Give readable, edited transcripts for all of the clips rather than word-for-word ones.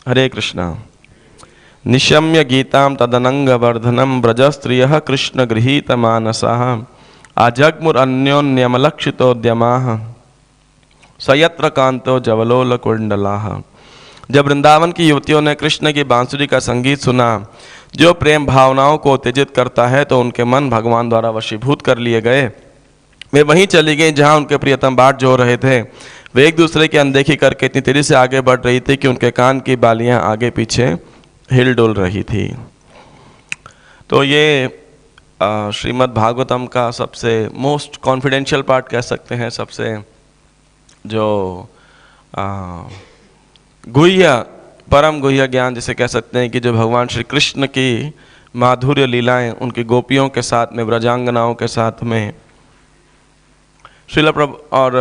हरे कृष्णा। निशम्य गीतां तदनंगवर्धनम ब्रजस्त्रियः कृष्ण गृहीत मानसाः आजग्मुरन्योन्यमलक्षितोद्यमाः सयत्र कांतो जवलोल कुंडलाः। जब वृंदावन की युवतियों ने कृष्ण की बांसुरी का संगीत सुना जो प्रेम भावनाओं को उत्तेजित करता है, तो उनके मन भगवान द्वारा वशीभूत कर लिए गए। वे वहीं चली गई जहां उनके प्रियतम बाट जोड़ रहे थे। वे एक दूसरे की अनदेखी करके इतनी तेजी से आगे बढ़ रही थी कि उनके कान की बालियां आगे पीछे हिल डुल रही थी। तो ये श्रीमद् भागवतम का सबसे मोस्ट कॉन्फिडेंशियल पार्ट कह सकते हैं, सबसे जो गुह्य परम गुह्य ज्ञान जिसे कह सकते हैं कि जो भगवान श्री कृष्ण की माधुर्य लीलाएं उनकी गोपियों के साथ में, व्रजांगनाओं के साथ में। श्रील प्रभु और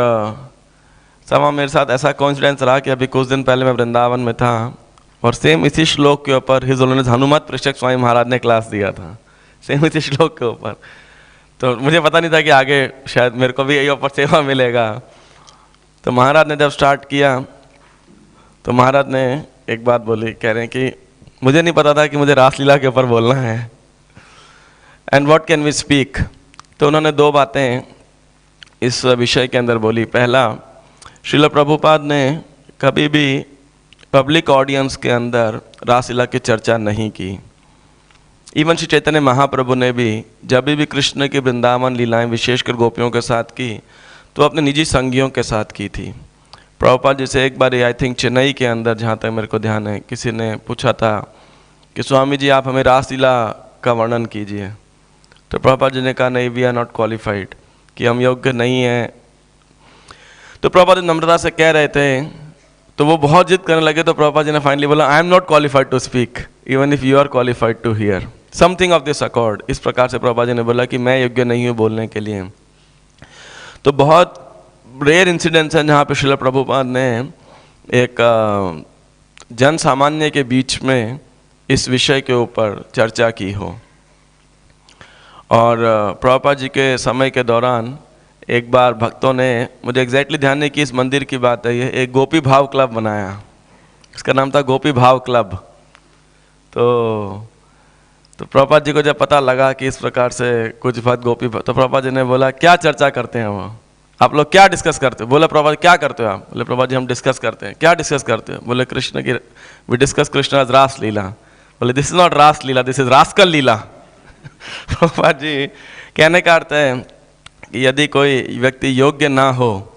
समा मेरे साथ ऐसा कोइंसिडेंस रहा कि अभी कुछ दिन पहले मैं वृंदावन में था और सेम इसी श्लोक के ऊपर हिज होलिनेस हनुमत पृष्ठक स्वामी महाराज ने क्लास दिया था, सेम इसी श्लोक के ऊपर। तो मुझे पता नहीं था कि आगे शायद मेरे को भी यही ऊपर सेवा मिलेगा। तो महाराज ने जब स्टार्ट किया तो महाराज ने एक बात बोली, कह रहे हैं कि मुझे नहीं पता था कि मुझे रासलीला के ऊपर बोलना है, and what can we speak. तो उन्होंने दो बातें इस विषय के अंदर बोली। पहला, श्रील प्रभुपाद ने कभी भी पब्लिक ऑडियंस के अंदर रासलीला की चर्चा नहीं की। इवन श्री चैतन्य महाप्रभु ने भी जब भी कृष्ण की वृंदावन लीलाएं विशेषकर गोपियों के साथ की तो अपने निजी संगियों के साथ की थी। प्रभुपाद जी से एक बार आई थिंक चेन्नई के अंदर, जहाँ तक मेरे को ध्यान है, किसी ने पूछा था कि स्वामी जी आप हमें रासलीला का वर्णन कीजिए। तो प्रभुपाद जी ने कहा नहीं, वी आर नॉट क्वालिफाइड, कि हम योग्य नहीं हैं। तो प्रभुपाद जी नम्रता से कह रहे थे, तो वो बहुत जिद करने लगे। तो प्रभुपाद जी ने फाइनली बोला, I am not qualified to speak even if you are qualified to hear something of this accord. इस प्रकार से प्रभुपाद जी ने बोला कि मैं योग्य नहीं हूँ बोलने के लिए। तो बहुत रेयर इंसिडेंट्स हैं जहाँ पे श्रील प्रभुपाद ने एक जन सामान्य के बीच में इस विषय के ऊपर चर्चा की हो। और प्रभुपाद जी के समय के दौरान एक बार भक्तों ने, मुझे एग्जैक्टली ध्यान नहीं कि इस मंदिर की बात है, ये एक गोपी भाव क्लब बनाया। इसका नाम था गोपी भाव क्लब। तो प्रभुपाद जी को जब पता लगा कि इस प्रकार से कुछ भक्त गोपी, तो प्रभुपाद जी ने बोला क्या चर्चा करते हैं वो, आप लोग क्या डिस्कस करते हो? बोले प्रभुपाद क्या करते हो आप? बोले प्रभुपाद जी हम डिस्कस करते हैं। क्या डिस्कस करते हो? बोले कृष्ण की, वी डिस्कस कृष्ण आज रास लीला। बोले दिस इज नॉट रास लीला, दिस इज रास्कल लीला। प्रभुपाद जी कहने का अर्थ है कि यदि कोई व्यक्ति योग्य ना हो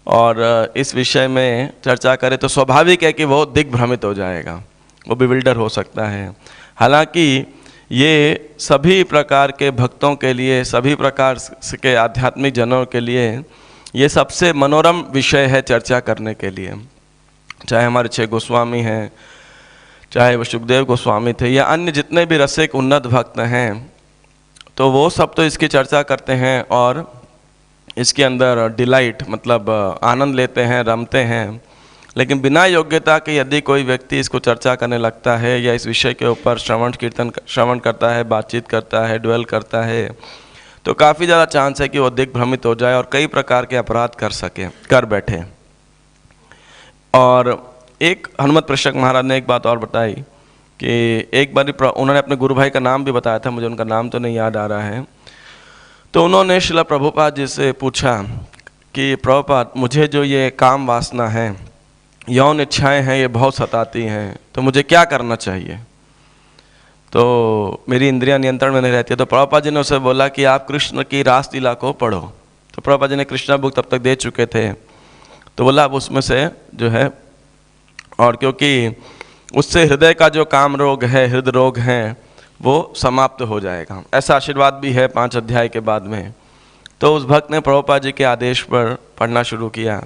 और इस विषय में चर्चा करे तो स्वाभाविक है कि वो दिग्भ्रमित हो जाएगा, वो बिविल्डर हो सकता है। हालांकि ये सभी प्रकार के भक्तों के लिए, सभी प्रकार के आध्यात्मिक जनों के लिए ये सबसे मनोरम विषय है चर्चा करने के लिए। चाहे हमारे 6 गोस्वामी हैं, चाहे वो सुखदेव गोस्वामी थे, या अन्य जितने भी रसिक उन्नत भक्त हैं, तो वो सब तो इसकी चर्चा करते हैं और इसके अंदर डिलाइट मतलब आनंद लेते हैं, रमते हैं। लेकिन बिना योग्यता के यदि कोई व्यक्ति इसको चर्चा करने लगता है या इस विषय के ऊपर श्रवण करता है, बातचीत करता है, ड्वेल करता है, तो काफ़ी ज़्यादा चांस है कि वो दिग्भ्रमित हो जाए और कई प्रकार के अपराध कर बैठे। और एक हनुमत पृष्ठक महाराज ने एक बात और बताई कि एक बार उन्होंने अपने गुरु भाई का नाम भी बताया था, मुझे उनका नाम तो नहीं याद आ रहा है। तो उन्होंने श्रील प्रभुपाद जी से पूछा कि प्रभुपाद मुझे जो ये काम वासना है, यौन इच्छाएं हैं, ये बहुत सताती हैं, तो मुझे क्या करना चाहिए? तो मेरी इंद्रियां नियंत्रण में नहीं रहती है। तो प्रभुपाद जी ने उसे बोला कि आप कृष्ण की रासलीला को पढ़ो। तो प्रभुपाद जी ने कृष्णा बुक तब तक दे चुके थे, तो बोला आप उसमें से जो है, और क्योंकि उससे हृदय का जो काम रोग है, हृदय रोग है, वो समाप्त हो जाएगा। ऐसा आशीर्वाद भी है 5 अध्याय के बाद में। तो उस भक्त ने प्रभुपाद जी के आदेश पर पढ़ना शुरू किया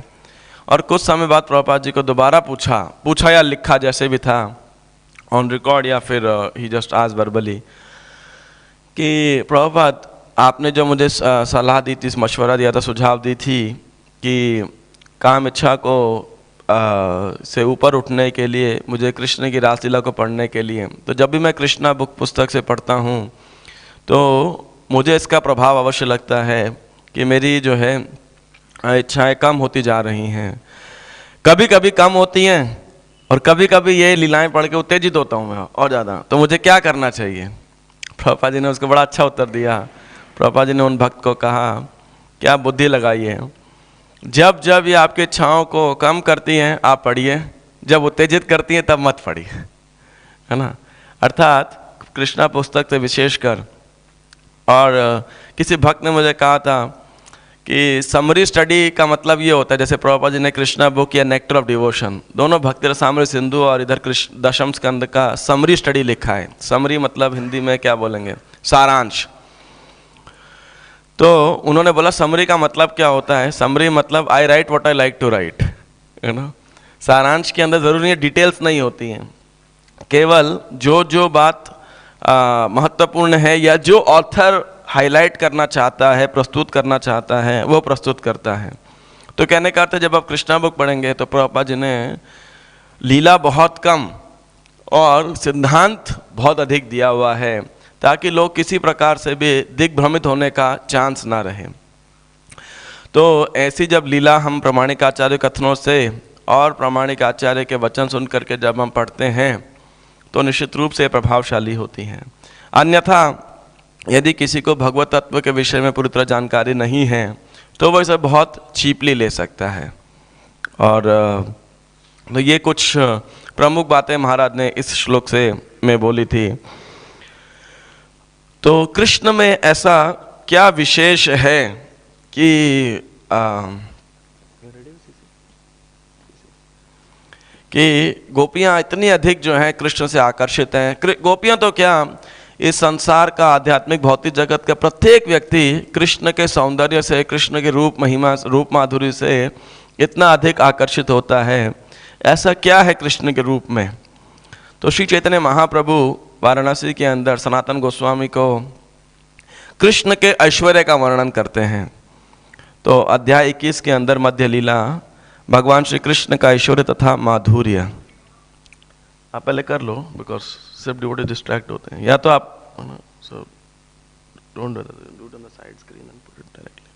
और कुछ समय बाद प्रभुपाद जी को दोबारा पूछा या लिखा जैसे भी था ऑन रिकॉर्ड या फिर ही जस्ट आज वर्बली कि प्रभुपाद आपने जो मुझे सलाह दी थी, मशवरा दिया था, सुझाव दी थी कि काम इच्छा को से ऊपर उठने के लिए मुझे कृष्ण की रासलीला को पढ़ने के लिए, तो जब भी मैं कृष्णा बुक पुस्तक से पढ़ता हूँ तो मुझे इसका प्रभाव अवश्य लगता है कि मेरी जो है इच्छाएं कम होती जा रही हैं। कभी कभी कम होती हैं और कभी कभी ये लीलाएं पढ़ के उत्तेजित होता हूँ मैं और ज़्यादा, तो मुझे क्या करना चाहिए? प्रभुपाद जी ने उसको बड़ा अच्छा उत्तर दिया। प्रभुपाद जी ने उन भक्त को कहा कि आप बुद्धि लगाइए, जब जब ये आपकी इच्छाओं को कम करती हैं आप पढ़िए, जब उत्तेजित करती हैं तब मत पढ़िए, है ना। अर्थात कृष्णा पुस्तक से विशेषकर, और किसी भक्त ने मुझे कहा था कि समरी स्टडी का मतलब ये होता है, जैसे प्रभुपाद जी ने कृष्णा बुक या नेक्टर ऑफ डिवोशन, दोनों भक्ति रसामृत सिंधु और इधर कृष्ण दशम स्कंद का समरी स्टडी लिखा है। समरी मतलब हिंदी में क्या बोलेंगे, सारांश। तो उन्होंने बोला समरी का मतलब क्या होता है? समरी मतलब I write what I like to write, है ना। सारांश के अंदर जरूरी है डिटेल्स नहीं होती हैं, केवल जो जो बात महत्वपूर्ण है या जो ऑथर हाईलाइट करना चाहता है, प्रस्तुत करना चाहता है, वो प्रस्तुत करता है। तो कहने का अर्थ है जब आप कृष्णा बुक पढ़ेंगे तो प्रभुपाद जी ने लीला बहुत कम और सिद्धांत बहुत अधिक दिया हुआ है, ताकि लोग किसी प्रकार से भी दिग्भ्रमित होने का चांस ना रहे। तो ऐसी जब लीला हम प्रामाणिक आचार्य कथनों से और प्रामाणिक आचार्य के वचन सुन करके जब हम पढ़ते हैं तो निश्चित रूप से प्रभावशाली होती हैं। अन्यथा यदि किसी को भगवत तत्व के विषय में पूरी तरह जानकारी नहीं है तो वह इसे बहुत चीपली ले सकता है। और तो ये कुछ प्रमुख बातें महाराज ने इस श्लोक से में बोली थी। तो कृष्ण में ऐसा क्या विशेष है कि गोपियां इतनी अधिक जो हैं कृष्ण से आकर्षित हैं। गोपियां तो क्या, इस संसार का आध्यात्मिक भौतिक जगत का प्रत्येक व्यक्ति कृष्ण के सौंदर्य से, कृष्ण के रूप महिमा, रूप माधुर्य से इतना अधिक आकर्षित होता है। ऐसा क्या है कृष्ण के रूप में? तो श्री चैतन्य महाप्रभु वाराणसी के अंदर सनातन गोस्वामी को कृष्ण के ऐश्वर्य का वर्णन करते हैं। तो अध्याय 21 के अंदर मध्य लीला भगवान श्री कृष्ण का ऐश्वर्य तथा माधुर्य। आप पहले कर लो, बिकॉज सिर्फ डिवोटी डिस्ट्रैक्ट होते हैं, या तो आप so don't do it on the side screen and put it directly.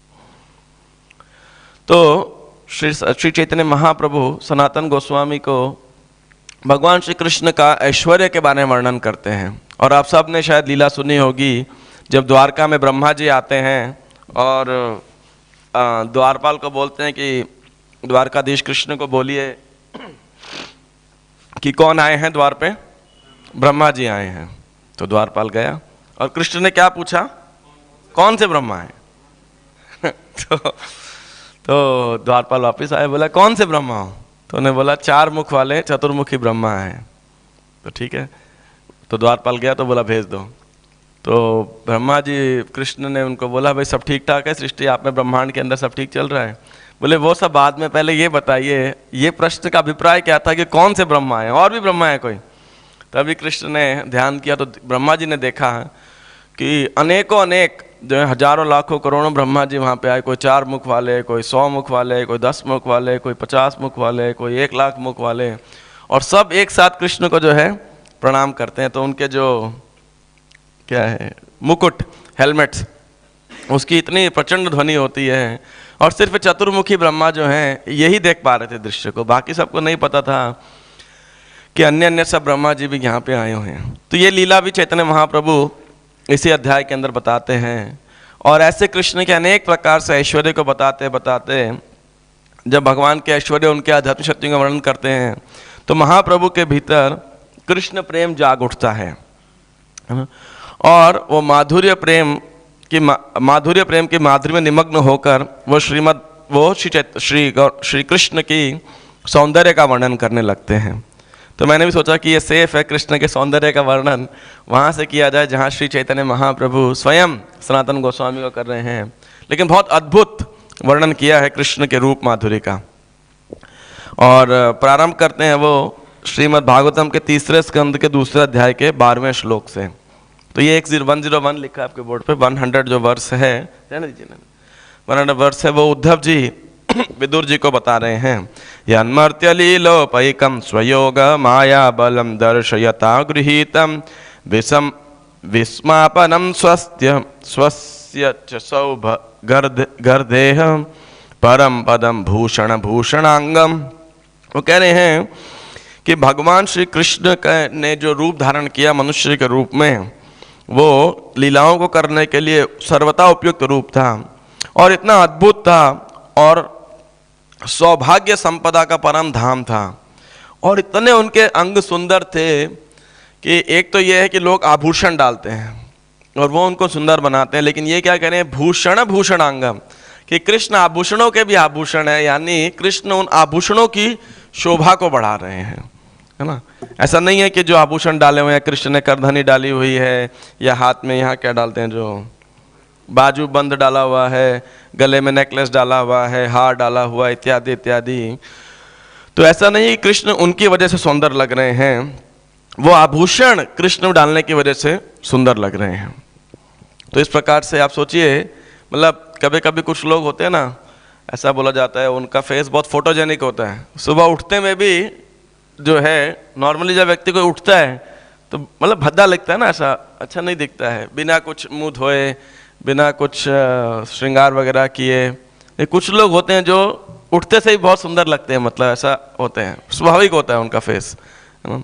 तो श्री चैतन्य महाप्रभु सनातन गोस्वामी को भगवान श्री कृष्ण का ऐश्वर्य के बारे में वर्णन करते हैं। और आप सब ने शायद लीला सुनी होगी, जब द्वारका में ब्रह्मा जी आते हैं और द्वारपाल को बोलते हैं कि द्वारकाधीश कृष्ण को बोलिए कि कौन आए हैं द्वार पे? ब्रह्मा जी आए हैं। तो द्वारपाल गया और कृष्ण ने क्या पूछा? कौन से ब्रह्मा हैं? तो द्वारपाल वापिस आए, बोला कौन से ब्रह्मा हो? तो उन्हें बोला 4 मुख वाले चतुर्मुखी ब्रह्मा हैं। तो ठीक है, तो द्वारपाल गया तो बोला भेज दो। तो ब्रह्मा जी कृष्ण ने उनको बोला भाई सब ठीक ठाक है, सृष्टि आप में ब्रह्मांड के अंदर सब ठीक चल रहा है? बोले वो सब बाद में, पहले ये बताइए ये प्रश्न का अभिप्राय क्या था कि कौन से ब्रह्मा है, और भी ब्रह्मा है कोई? तभी कृष्ण ने ध्यान किया तो ब्रह्मा जी ने देखा कि अनेकों अनेक जो है हजारों लाखों करोड़ों ब्रह्मा जी वहाँ पे आए। कोई 4 मुख वाले, कोई 100 मुख वाले, कोई 10 मुख वाले, कोई 50 मुख वाले, कोई 1 लाख मुख वाले, और सब एक साथ कृष्ण को जो है प्रणाम करते हैं। तो उनके जो क्या है मुकुट, हेलमेट्स, उसकी इतनी प्रचंड ध्वनि होती है। और सिर्फ चतुर्मुखी ब्रह्मा जो हैं यही देख पा रहे थे दृश्य को, बाकी सबको नहीं पता था कि अन्य अन्य सब ब्रह्मा जी भी यहाँ पे आए हुए हैं। तो ये लीला भी चैतन्य महाप्रभु इसी अध्याय के अंदर बताते हैं। और ऐसे कृष्ण के अनेक प्रकार से ऐश्वर्य को बताते बताते जब भगवान के ऐश्वर्य, उनके आध्यात्मिक शक्तियों का वर्णन करते हैं तो महाप्रभु के भीतर कृष्ण प्रेम जाग उठता है। और वो माधुर्य प्रेम की माधुर्य में निमग्न होकर वो श्री कृष्ण की सौंदर्य का वर्णन करने लगते हैं। तो मैंने भी सोचा कि ये सेफ है कृष्ण के सौंदर्य का वर्णन वहाँ से किया जाए जहाँ श्री चैतन्य महाप्रभु स्वयं सनातन गोस्वामी को कर रहे हैं। लेकिन बहुत अद्भुत वर्णन किया है कृष्ण के रूप माधुर्य का। और प्रारंभ करते हैं वो श्रीमद् भागवतम के 3 स्कंद के 2 अध्याय के 12वें श्लोक से। तो ये 101 लिखा है आपके बोर्ड पे। 100 जो वर्ष है, 100 वर्ष है, वो उद्धव जी विदुर जी को बता रहे हैं। यन्मर्त्य लीलोपैकं स्वयोग माया बलम दर्शयता गृहीतम विस्मापनम स्वस्य च सौभगर्देह परम पदम भूषण भूषणांगम। वो कह रहे हैं कि भगवान श्री कृष्ण ने जो रूप धारण किया मनुष्य के रूप में, वो लीलाओं को करने के लिए सर्वथा उपयुक्त रूप था और इतना अद्भुत था और सौभाग्य संपदा का परम धाम था। और इतने उनके अंग सुंदर थे कि एक तो ये है कि लोग आभूषण डालते हैं और वो उनको सुंदर बनाते हैं, लेकिन ये क्या कह रहे हैं, भूषण भूषणांगम, कि कृष्ण आभूषणों के भी आभूषण है, यानी कृष्ण उन आभूषणों की शोभा को बढ़ा रहे हैं, है ना। ऐसा नहीं है कि जो आभूषण डाले हुए हैं, कृष्ण ने करधनी डाली हुई है या हाथ में यहाँ क्या डालते हैं, जो बाजू बंद डाला हुआ है, गले में नेकलेस डाला हुआ है, हार डाला हुआ इत्यादि इत्यादि। तो ऐसा नहीं, कृष्ण उनकी वजह से सुंदर लग रहे हैं, वो आभूषण कृष्ण डालने की वजह से सुंदर लग रहे हैं। तो इस प्रकार से आप सोचिए, मतलब कभी कभी कुछ लोग होते हैं ना, ऐसा बोला जाता है उनका फेस बहुत फोटोजेनिक होता है, सुबह उठते में भी जो है, नॉर्मली जब व्यक्ति कोई उठता है तो मतलब भद्दा लगता है ना, ऐसा अच्छा नहीं दिखता है, बिना कुछ मुंह धोए, बिना कुछ श्रृंगार वगैरह किए। कुछ लोग होते हैं जो उठते से ही बहुत सुंदर लगते हैं, मतलब ऐसा होते हैं, स्वाभाविक होता है उनका फेस, है ना।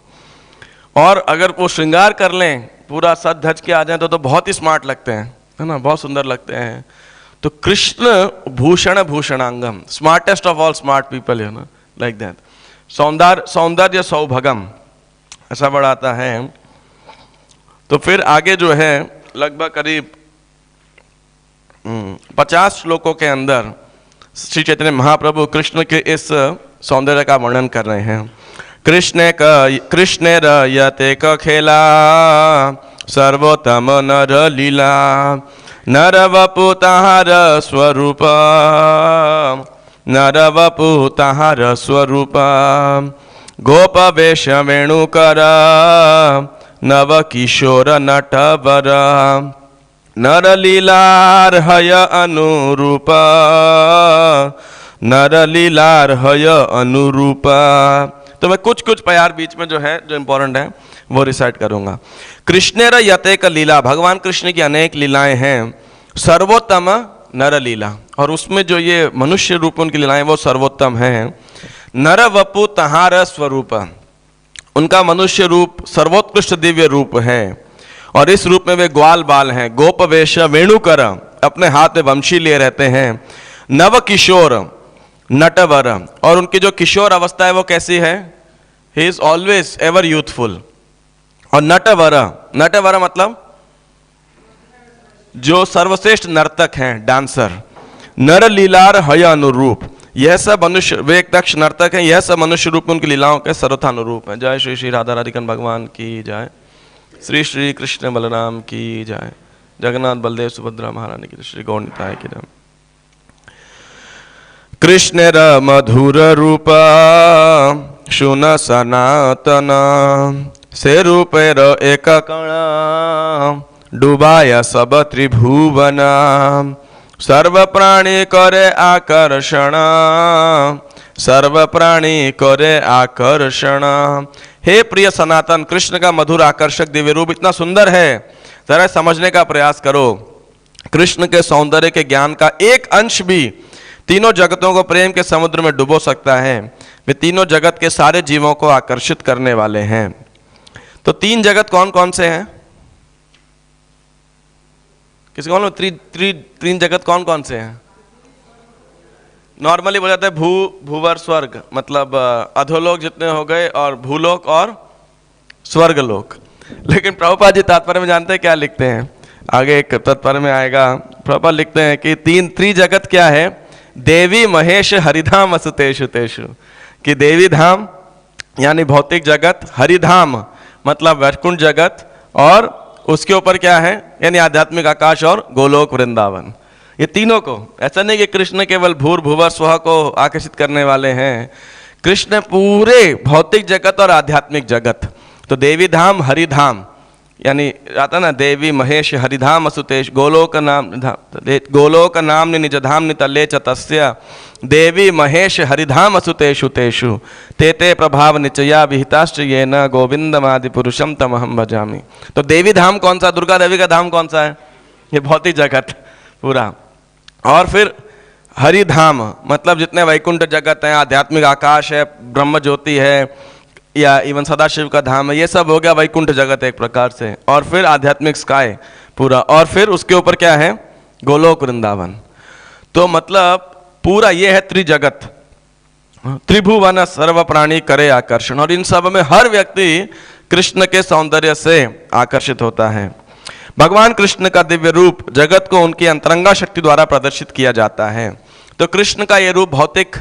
और अगर वो श्रृंगार कर लें, पूरा सज धज के आ जाए तो बहुत ही स्मार्ट लगते हैं, है ना, बहुत सुंदर लगते हैं। तो कृष्ण भूषण भूषणांगम, smartest of all smart people, you know, like that. सौंदर्य सौभगम, ऐसा बढ़ाता है। तो फिर आगे जो है लगभग करीब 50 श्लोकों के अंदर श्री चैतन्य महाप्रभु कृष्ण के इस सौंदर्य का वर्णन कर रहे हैं। कृष्णे रयते क खेला सर्वोत्तम नर लीला, नर वपु ताहार स्वरूप, नर वपु ताहार स्वरूप, गोप वेश वेणुकर, नव किशोर नटवर, नर लीलार हय अनुरूप, नर लीलार हय अनुरूप। तो मैं कुछ कुछ प्यार बीच में जो है, जो इंपॉर्टेंट है वो रिसाइट करूंगा। कृष्णेर यतेक लीला, भगवान कृष्ण की अनेक लीलाएं हैं। सर्वोत्तम नर लीला, और उसमें जो ये मनुष्य रूप उनकी लीलाएं वो सर्वोत्तम हैं। नर वपु तहार स्वरूप, उनका मनुष्य रूप सर्वोत्कृष्ट दिव्य रूप है और इस रूप में वे ग्वाल बाल हैं। गोप वेश वेणुकर, अपने हाथ में वंशी लिए रहते हैं। नव किशोर नटवर, और उनकी जो किशोर अवस्था है वो कैसी है, he is always ever youthful. और नटवर, नटवर मतलब जो सर्वश्रेष्ठ नर्तक हैं, डांसर। नर लीलार हय अनुरूप, यह सब मनुष्य, वे एक दक्ष नर्तक हैं, यह सब मनुष्य रूप में उनकी लीलाओं के सर्वथा अनुरूप है। जय श्री श्री राधा राधिकन भगवान की जय, श्री श्री कृष्ण बलराम की जय, जगन्नाथ बलदेव सुभद्रा महारानी की, श्री गौर निताय की जय। कृष्णेर मधुर रूप शुन सनातन, से रूपेर एक कण डुबाय सब त्रिभुवन, सर्व प्राणी करे आकर्षण, सर्व प्राणी करे आकर्षण। हे प्रिय सनातन, कृष्ण का मधुर आकर्षक दिव्य रूप इतना सुंदर है, जरा समझने का प्रयास करो। कृष्ण के सौंदर्य के ज्ञान का एक अंश भी तीनों जगतों को प्रेम के समुद्र में डुबो सकता है। वे तीनों जगत के सारे जीवों को आकर्षित करने वाले हैं। तो तीन जगत कौन कौन से हैं, किसी को तीन जगत कौन कौन से हैं? नॉर्मली बोला जाता है भूवर स्वर्ग, मतलब अधोलोक जितने हो गए, और भूलोक और स्वर्ग लोक। लेकिन प्रभुपाद जी तात्पर्य में जानते हैं क्या लिखते हैं, आगे एक तात्पर्य में आएगा। प्रभुपाद लिखते हैं कि त्रिजगत क्या है, देवी महेश हरिधाम असुतेषु तेषु, कि देवी धाम यानी भौतिक जगत, हरिधाम मतलब वैकुंठ जगत, और उसके ऊपर क्या है यानी आध्यात्मिक आकाश और गोलोक वृंदावन। ये तीनों को, ऐसा नहीं कि कृष्ण केवल भूर भुवर स्वह को आकर्षित करने वाले हैं, कृष्ण पूरे भौतिक जगत और आध्यात्मिक जगत। तो देवी धाम हरिधाम यानी आता ना, देवी महेश हरिधाम असुतेश, गोलोक नाम निज धाम नितले च तस्य, देवी महेश हरिधाम असुतेषु तेषु, ते प्रभाव निचया विहिताश्च येन गोविंदमादि पुरुषम तमहम भजामि। तो देवी धाम कौन सा, दुर्गा देवी का धाम कौन सा है, ये भौतिक जगत पूरा। और फिर हरिधाम मतलब जितने वैकुंठ जगत हैं, आध्यात्मिक आकाश है, ब्रह्म ज्योति है, या इवन सदाशिव का धाम है, ये सब हो गया वैकुंठ जगत एक प्रकार से। और फिर आध्यात्मिक स्काई पूरा, और फिर उसके ऊपर क्या है, गोलोक वृंदावन। तो मतलब पूरा ये है त्रिजगत, त्रिभुवन सर्व प्राणी करे आकर्षण, और इन सब में हर व्यक्ति कृष्ण के सौंदर्य से आकर्षित होता है। भगवान कृष्ण का दिव्य रूप जगत को उनकी अंतरंगा शक्ति द्वारा प्रदर्शित किया जाता है। तो कृष्ण का ये रूप भौतिक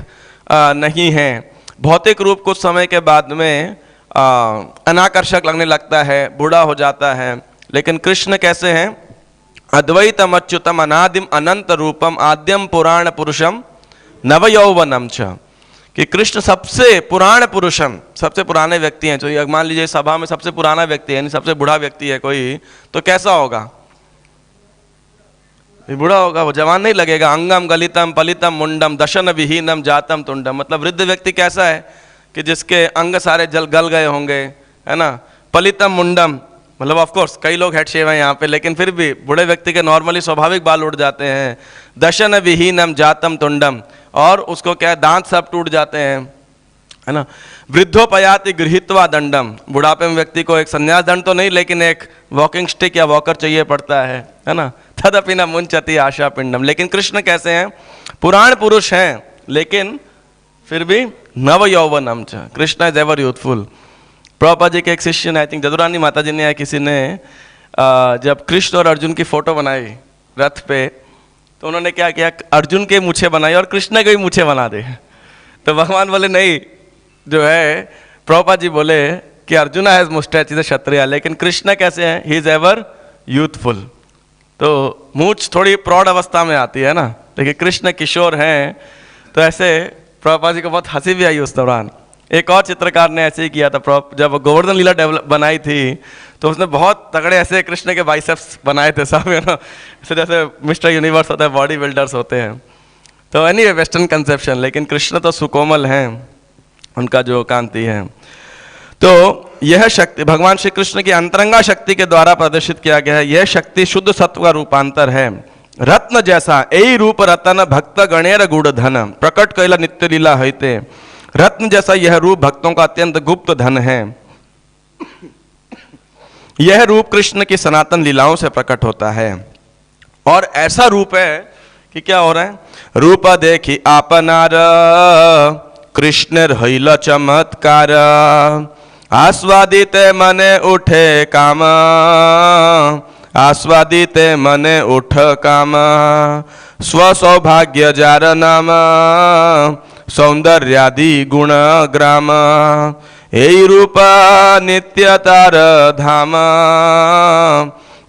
नहीं है। भौतिक रूप कुछ समय के बाद में अनाकर्षक लगने लगता है, बूढ़ा हो जाता है, लेकिन कृष्ण कैसे हैं, अद्वैतम अच्युतम अनादिम अनंत रूपम आद्यम पुराण पुरुषम नवयौवनम च, कि कृष्ण सबसे पुराण पुरुषम, सबसे पुराने व्यक्ति हैं। तो ये मान लीजिए सभा में सबसे पुराना व्यक्ति है, यानी सबसे बूढ़ा व्यक्ति है कोई, तो कैसा होगा, बूढ़ा होगा, वो जवान नहीं लगेगा। अंगम गलितम पलितम मुंडम दशन विहीनम जातम तुंडम, मतलब वृद्ध व्यक्ति कैसा है कि जिसके अंग सारे गल गए होंगे, है ना। पलितम मुंडम मतलब ऑफ कोर्स कई लोग हेड शेव हैं यहाँ पे, लेकिन फिर भी बूढ़े व्यक्ति के नॉर्मली स्वाभाविक बाल उड़ जाते हैं। दशन विहीनम जातम तुंडम, और उसको क्या है, दांत सब टूट जाते हैं, है ना। वृद्धोपयाति गृहीत्वा दंडम, बुढ़ापे में व्यक्ति को एक संन्यास दंड तो नहीं, लेकिन एक वॉकिंग स्टिक या वॉकर चाहिए पड़ता है ना। तदपि न मुंचति आशा पिंडम, लेकिन कृष्ण कैसे हैं, पुराण पुरुष हैं, लेकिन फिर भी नव यौवनम च, Krishna is ever youthful. Prabhupada ji के एक शिष्य ने, आई थिंक जदुरानी माता जी ने या किसी ने, जब कृष्ण और अर्जुन की फोटो बनाई रथ पे, तो उन्होंने क्या किया, अर्जुन के मूछें बनाई और कृष्ण के भी मूछें बना दे। तो भगवान बोले नहीं, जो है प्रभुपाद जी बोले कि अर्जुन हैज मुस्टैच, इज क्षत्रिय, लेकिन कृष्ण कैसे हैं, ही इज एवर यूथफुल। तो मूछ थोड़ी प्रौढ़ अवस्था में आती है ना, लेकिन कृष्ण किशोर हैं। तो ऐसे प्रभुपाद जी को बहुत हंसी भी आई उस दौरान। एक और चित्रकार ने ऐसे ही किया था, जब गोवर्धन लीला डेवलप बनाई थी, तो उसने बहुत तगड़े ऐसे कृष्ण के बाइसेप्स बनाए थे सब, है ना, जैसे मिस्टर यूनिवर्स होता है, बॉडी बिल्डर्स होते हैं। तो एनीवे वेस्टर्न कंसेप्शन, लेकिन कृष्ण तो सुकोमल हैं, उनका जो कांति है। तो यह शक्ति भगवान श्री कृष्ण की अंतरंगा शक्ति के द्वारा प्रदर्शित किया गया है। यह शक्ति शुद्ध सत्व का रूपांतर है। रत्न जैसा यही रूप रतन भक्त गणेर गुड़ धन प्रकट कैला नित्य लीला हईते, रत्न जैसा यह रूप भक्तों का अत्यंत गुप्त धन है। यह रूप कृष्ण की सनातन लीलाओं से प्रकट होता है, और ऐसा रूप है कि क्या हो रहा है, रूप देखी आपनार कृष्ण हईल चमत्कार, आस्वादित मने उठे काम, आस्वादित मने उठ काम, स्वसौभाग्य जार नाम, सौंदर्यादि गुण ग्राम, एई रूप नित्य तार धाम,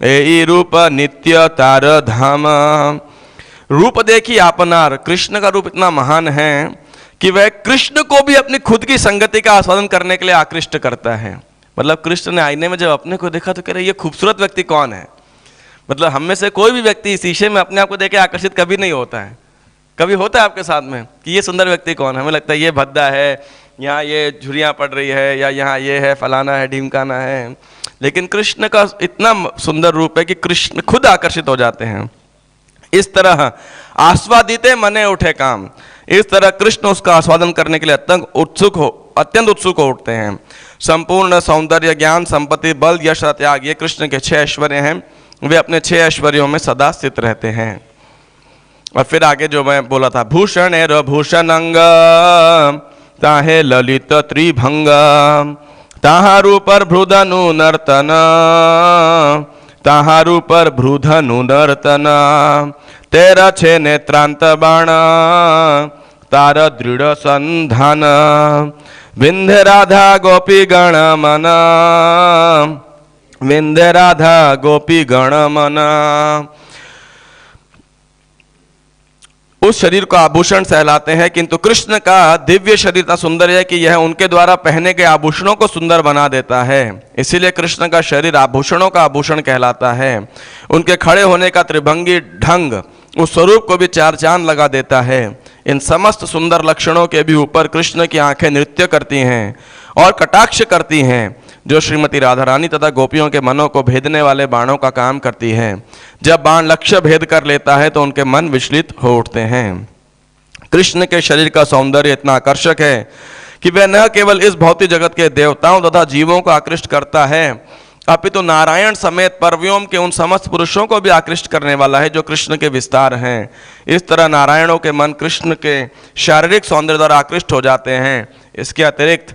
एई रूप नित्य तार धाम। रूप देखी आपनार, कृष्ण का रूप इतना महान है कि वह कृष्ण को भी अपनी खुद की संगति का आस्वादन करने के लिए आकृष्ट करता है। मतलब कृष्ण ने आईने में जब अपने को देखा तो कह रहे ये खूबसूरत व्यक्ति कौन है। मतलब हम में से कोई भी व्यक्ति शीशे में अपने आप को देख के आकर्षित कभी नहीं होता है। कभी होता है आपके साथ में कि ये सुंदर व्यक्ति कौन है, हमें लगता है ये भद्दा है, यहाँ ये झुर्रियाँ पड़ रही है, या यहाँ ये है, फलाना है, ढीमकाना है। लेकिन कृष्ण का इतना सुंदर रूप है कि कृष्ण खुद आकर्षित हो जाते हैं। इस तरह आस्वादिते मने उठे काम, इस तरह कृष्ण उसका आस्वादन करने के लिए अत्यंत उत्सुक हो उठते हैं। संपूर्ण सौंदर्य ज्ञान संपत्ति बल यश त्याग, ये कृष्ण के 6 ऐश्वर्य हैं। वे अपने 6 ऐश्वर्यों में सदा स्थित रहते हैं। और फिर आगे जो मैं बोला था, भूषण एरो भूषण अंग ताहे ललित त्रिभंग, ताहारू पर भ्रुधनु नर्तन, ताहारू पर भ्रुधनु नर्तन, तेरा 6 नेत्रांत बाण, तार दृढ़ संधान, विंध्य राधा गोपी गण मन, विंध्य राधा गोपी गण मन। उस शरीर को आभूषण सहलाते हैं, किंतु कृष्ण का दिव्य शरीर इतना सुंदर है कि यह उनके द्वारा पहने गए आभूषणों को सुंदर बना देता है। इसीलिए कृष्ण का शरीर आभूषणों का आभूषण कहलाता है। उनके खड़े होने का त्रिभंगी ढंग उस स्वरूप को भी 4 चांद लगा देता है। इन समस्त सुंदर लक्षणों के भी ऊपर कृष्ण की आंखें नृत्य करती हैं और कटाक्ष करती हैं, जो श्रीमती राधा रानी तथा गोपियों के मनों को भेदने वाले बाणों का काम करती हैं। जब बाण लक्ष्य भेद कर लेता है तो उनके मन विचलित हो उठते हैं। कृष्ण के शरीर का सौंदर्य इतना आकर्षक है कि वह न केवल इस भौतिक जगत के देवताओं तथा जीवों को आकृष्ट करता है, अपितु नारायण समेत परव्योम के उन समस्त पुरुषों को भी आकृष्ट करने वाला है जो कृष्ण के विस्तार हैं। इस तरह नारायणों के मन कृष्ण के शारीरिक सौंदर्य द्वारा आकृष्ट हो जाते हैं। इसके अतिरिक्त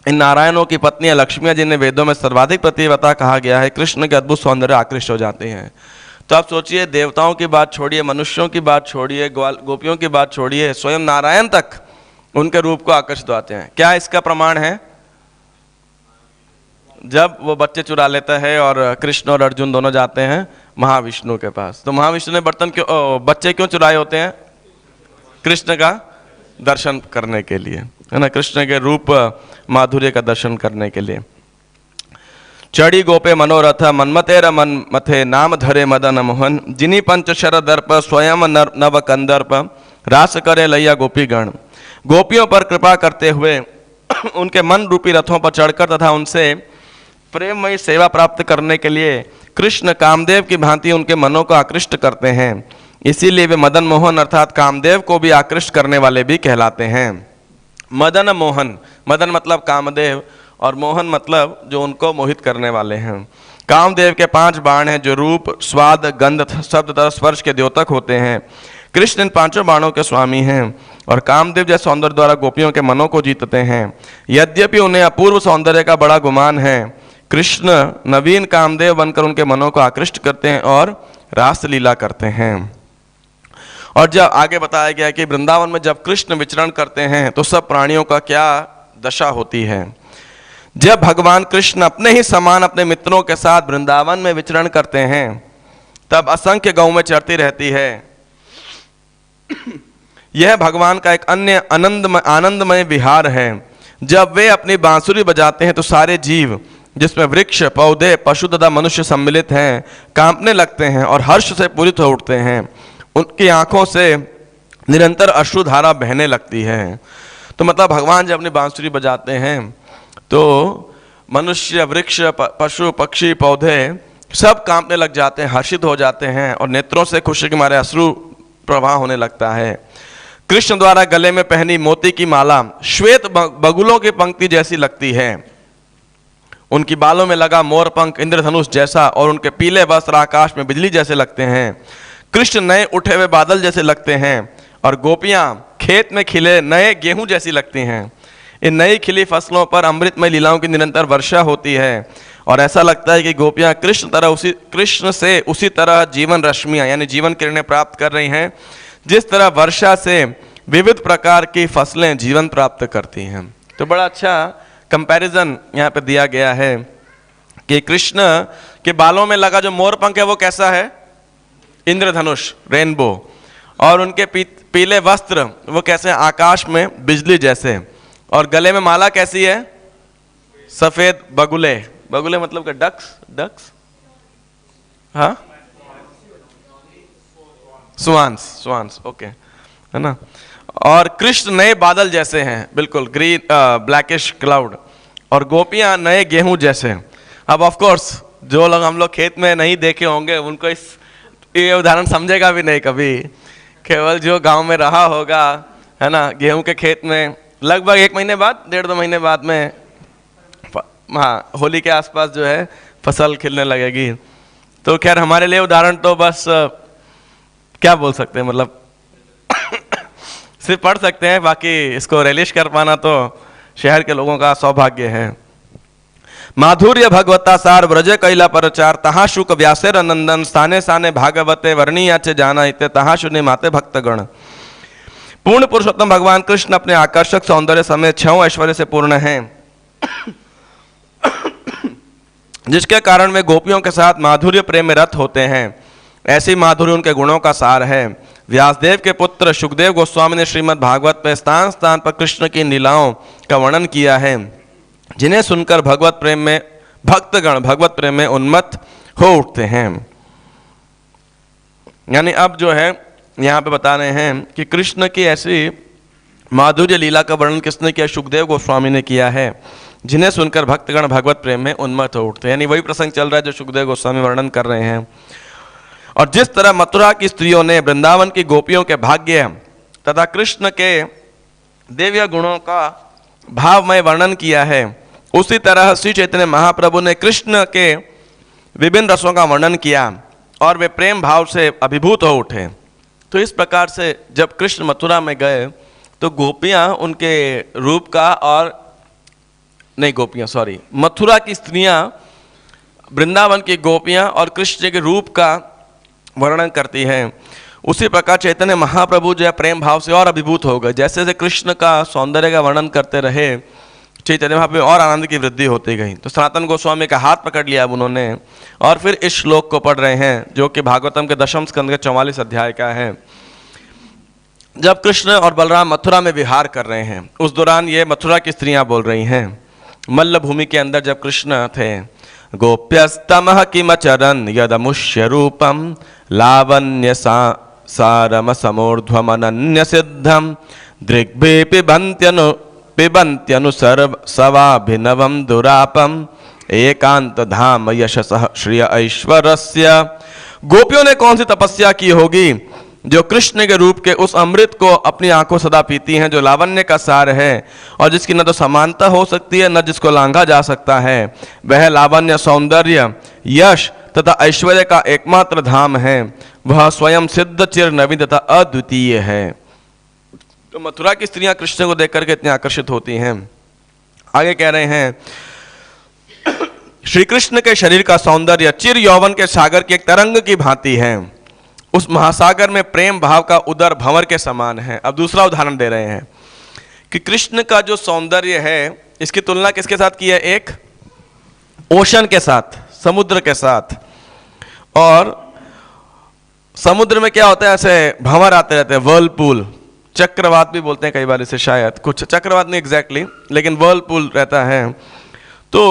इन नारायणों की पत्नियां लक्ष्मियां, जिन्हें वेदों में सर्वाधिक पतिव्रता कहा गया है, कृष्ण के अद्भुत सौंदर्य आकृष्ट हो जाते हैं। तो आप सोचिए, देवताओं की बात छोड़िए, मनुष्यों की बात छोड़िए, गोपियों की बात छोड़िए, स्वयं नारायण तक उनके रूप को आकर्षित होते हैं। क्या इसका प्रमाण है? जब वो बच्चे चुरा लेता है और कृष्ण और अर्जुन दोनों जाते हैं महाविष्णु के पास, तो महाविष्णु ने बच्चे क्यों चुराए होते हैं? कृष्ण का दर्शन करने के लिए, है ना, कृष्ण के रूप माधुर्य का दर्शन करने के लिए। चढ़ी गोपे मनोरथ मनमतेर मन मथे नाम धरे मदन मोहन, जिनी पंचशर दर्प स्वयं नव कंदर्प, रास करे लैया गोपीगण। गोपियों पर कृपा करते हुए उनके मन रूपी रथों पर चढ़कर तथा उनसे प्रेममयी सेवा प्राप्त करने के लिए कृष्ण कामदेव की भांति उनके मनों को आकृष्ट करते हैं। इसीलिए वे मदन मोहन अर्थात कामदेव को भी आकृष्ट करने वाले भी कहलाते हैं। मदन मोहन, मदन मतलब कामदेव और मोहन मतलब जो उनको मोहित करने वाले हैं। कामदेव के 5 बाण हैं जो रूप, स्वाद, गंध, शब्द तथा स्पर्श के द्योतक होते हैं। कृष्ण इन 5 बाणों के स्वामी हैं और कामदेव जैसे सौंदर्य द्वारा गोपियों के मनों को जीतते हैं। यद्यपि उन्हें अपूर्व सौंदर्य का बड़ा गुमान है, कृष्ण नवीन कामदेव बनकर उनके मनों को आकृष्ट करते हैं और रास लीला करते हैं। और जब आगे बताया गया कि वृंदावन में जब कृष्ण विचरण करते हैं तो सब प्राणियों का क्या दशा होती है। जब भगवान कृष्ण अपने ही समान अपने मित्रों के साथ वृंदावन में विचरण करते हैं तब असंख्य गौ में चरती रहती है। यह भगवान का एक अन्य आनंदमय विहार है। जब वे अपनी बांसुरी बजाते हैं तो सारे जीव, जिसमें वृक्ष, पौधे, पशु तथा मनुष्य सम्मिलित हैं, कांपने लगते हैं और हर्ष से पूरित हो उठते हैं। उनकी आंखों से निरंतर अश्रुधारा बहने लगती है। तो मतलब भगवान जब अपनी बांसुरी बजाते हैं तो मनुष्य, वृक्ष, पशु, पक्षी, पौधे सब कांपने लग जाते हैं, हर्षित हो जाते हैं और नेत्रों से खुशी के मारे अश्रु प्रवाह होने लगता है। कृष्ण द्वारा गले में पहनी मोती की माला श्वेत बगुलों की पंक्ति जैसी लगती है। उनकी बालों में लगा मोर पंख इंद्रधनुष जैसा और उनके पीले वस्त्र आकाश में बिजली जैसे लगते हैं। कृष्ण नए उठे हुए बादल जैसे लगते हैं और गोपियां खेत में खिले नए गेहूं जैसी लगती हैं। इन नई खिली फसलों पर अमृतमय लीलाओं की निरंतर वर्षा होती है और ऐसा लगता है कि गोपियां कृष्ण से उसी तरह जीवन रश्मियां यानी जीवन किरणें प्राप्त कर रही हैं जिस तरह वर्षा से विविध प्रकार की फसलें जीवन प्राप्त करती हैं। तो बड़ा अच्छा कंपैरिजन यहाँ पे दिया गया है कि कृष्ण के बालों में लगा जो मोर पंख है वो कैसा है? इंद्रधनुष, रेनबो। और उनके पीले वस्त्र वो कैसे? आकाश में बिजली जैसे। और गले में माला कैसी है? सफेद बगुले। बगुले मतलब क्या? डक्स, हाँ, स्वान्स, ओके, है ना। और कृष्ण नए बादल जैसे हैं, बिल्कुल ग्रीन ब्लैकिश क्लाउड। और गोपियां नए गेहूं जैसे। अब ऑफ कोर्स जो लोग हम लोग खेत में नहीं देखे होंगे उनको ये उदाहरण समझेगा भी नहीं कभी। केवल जो गांव में रहा होगा, है ना, गेहूं के खेत में लगभग 1 महीने बाद, 1.5-2 महीने बाद में, हाँ, होली के आसपास जो है फसल खिलने लगेगी। तो खैर हमारे लिए उदाहरण तो बस क्या बोल सकते हैं, मतलब सिर्फ पढ़ सकते हैं, बाकी इसको रिलीज कर पाना तो शहर के लोगों का सौभाग्य है। माधुर्य भगवता सार व्रज कैला परचार, तहा शुक व्यासेर नंदन, स्थाने स्थाने भागवते वर्णीयाचे जाना इते, तहा शुनि माते भक्तगण। पूर्ण पुरुषोत्तम भगवान कृष्ण अपने आकर्षक सौंदर्य समेत 6 ऐश्वर्य से पूर्ण हैं, जिसके कारण वे गोपियों के साथ माधुर्य प्रेम में रत होते हैं। ऐसी माधुर्य उनके गुणों का सार है। व्यासदेव के पुत्र सुखदेव गोस्वामी ने श्रीमद् भागवत में स्थान स्थान पर कृष्ण की लीलाओं का वर्णन किया है, जिन्हें सुनकर भक्तगण भगवत प्रेम में उन्मत्त हो उठते हैं। यानी अब जो है यहाँ पे बता रहे हैं कि कृष्ण की ऐसी माधुर्य लीला का वर्णन किसने किया? सुखदेव गोस्वामी ने किया है, जिन्हें सुनकर भक्तगण भगवत प्रेम में उन्मत्त हो उठते हैं। यानी वही प्रसंग चल रहा है जो सुखदेव गोस्वामी वर्णन कर रहे हैं। और जिस तरह मथुरा की स्त्रियों ने वृंदावन की गोपियों के भाग्य तथा कृष्ण के दिव्य गुणों का भावमय वर्णन किया है, उसी तरह श्री चैतन्य महाप्रभु ने कृष्ण के विभिन्न रसों का वर्णन किया और वे प्रेम भाव से अभिभूत हो उठे। तो इस प्रकार से जब कृष्ण मथुरा में गए तो गोपियां उनके रूप का और नहीं गोपियां सॉरी मथुरा की स्त्रियां वृंदावन की गोपियां और कृष्ण के रूप का वर्णन करती हैं। उसी प्रकार चैतन्य महाप्रभु जो है प्रेम भाव से और अभिभूत हो गए। जैसे जैसे कृष्ण का सौंदर्य का वर्णन करते रहे चैतन्य महाप्रभु और आनंद की वृद्धि होती गई। तो सनातन गोस्वामी का हाथ पकड़ लिया अब उन्होंने और फिर इस श्लोक को पढ़ रहे हैं जो कि भागवतम के दशम स्कंद के 44 अध्याय का है। जब कृष्ण और बलराम मथुरा में विहार कर रहे हैं उस दौरान ये मथुरा की स्त्रियां बोल रही हैं। मल्ल भूमि के अंदर जब कृष्ण थे, गोप्यस्तमः किमचरन् यदमुष्य रूपम लावण्य सारम समूर्ध्वमनन्य सिद्धम दृग्भे पिबन्त्यनु सवाभिनवम दुरापम एकांत धाम यशसः श्रिय ऐश्वर्यस्य। गोपियों ने कौन सी तपस्या की होगी जो कृष्ण के रूप के उस अमृत को अपनी आंखों सदा पीती हैं, जो लावण्य का सार है और जिसकी न तो समानता हो सकती है न जिसको लांघा जा सकता है। वह लावण्य, सौंदर्य, यश तथा ऐश्वर्य का एकमात्र धाम है। वह स्वयं सिद्ध, चिर नवीन तथा अद्वितीय है। तो मथुरा की स्त्रियां कृष्ण को देख करके इतनी आकर्षित होती हैं। आगे कह रहे हैं, श्री कृष्ण के शरीर का सौंदर्य चिर यौवन के सागर की एक तरंग की भांति है। उस महासागर में प्रेम भाव का उदर भंवर के समान है। अब दूसरा उदाहरण दे रहे हैं कि कृष्ण का जो सौंदर्य है इसकी तुलना किसके साथ की है? एक ओशन के साथ, समुद्र के साथ। और समुद्र में क्या होता है, ऐसे भंवर आते रहते हैं, वर्लपूल, चक्रवात भी बोलते हैं कई बार इसे, शायद कुछ चक्रवात नहीं एग्जैक्टली, लेकिन वर्लपूल रहता है। तो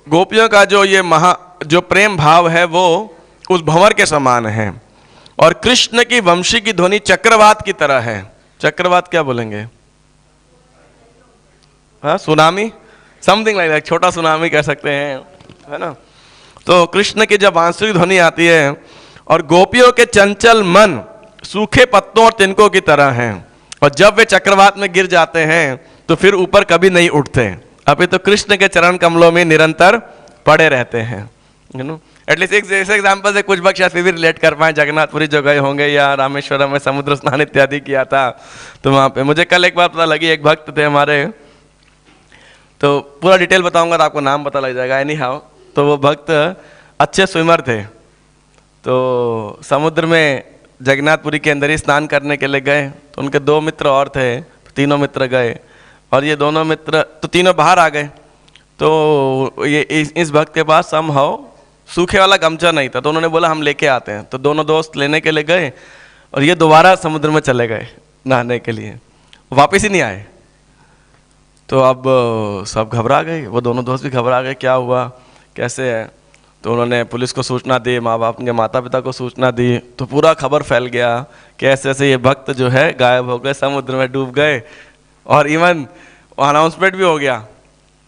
गोपियों का जो प्रेम भाव है वो उस भंवर के समान है। और कृष्ण की वंशी की ध्वनि चक्रवात की तरह है। चक्रवात क्या बोलेंगे? हाँ, सुनामी, समथिंग लाइक दैट, छोटा सुनामी कह सकते हैं, है ना। तो कृष्ण की जब बांसुरी ध्वनि आती है और गोपियों के चंचल मन सूखे पत्तों और तिनकों की तरह हैं और जब वे चक्रवात में गिर जाते हैं तो फिर ऊपर कभी नहीं उठते, अभी तो कृष्ण के चरण कमलों में निरंतर पड़े रहते हैं। यू नो, एटलीस्ट एक जैसे एग्जाम्पल से कुछ भक्त भी रिलेट कर पाए। जगन्नाथपुरी जो गए होंगे या रामेश्वरम में समुद्र स्नान इत्यादि किया था, तो वहाँ पे मुझे कल एक बार पता लगी, एक भक्त थे हमारे, तो पूरा डिटेल बताऊंगा तो आपको नाम पता लग जाएगा। एनी हाउ, तो वो भक्त अच्छे स्विमर थे, तो समुद्र में जगन्नाथपुरी के अंदर ही स्नान करने के लिए गए। तो उनके 2 मित्र और थे, तो तीनों मित्र गए और ये दोनों मित्र तो तीनों बाहर आ गए। तो ये इस भक्त के पास समहाउ सूखे वाला गमछा नहीं था, तो उन्होंने बोला हम लेके आते हैं। तो दोनों दोस्त लेने के लिए गए और ये दोबारा समुद्र में चले गए नहाने के लिए, वापस ही नहीं आए। तो अब सब घबरा गए, वो दोनों दोस्त भी घबरा गए, क्या हुआ, कैसे है। तो उन्होंने पुलिस को सूचना दी, माँ बाप के माता पिता को सूचना दी। तो पूरा खबर फैल गया कि ऐसे ऐसे ये भक्त जो है गायब हो गए, समुद्र में डूब गए। और इवन अनाउंसमेंट भी हो गया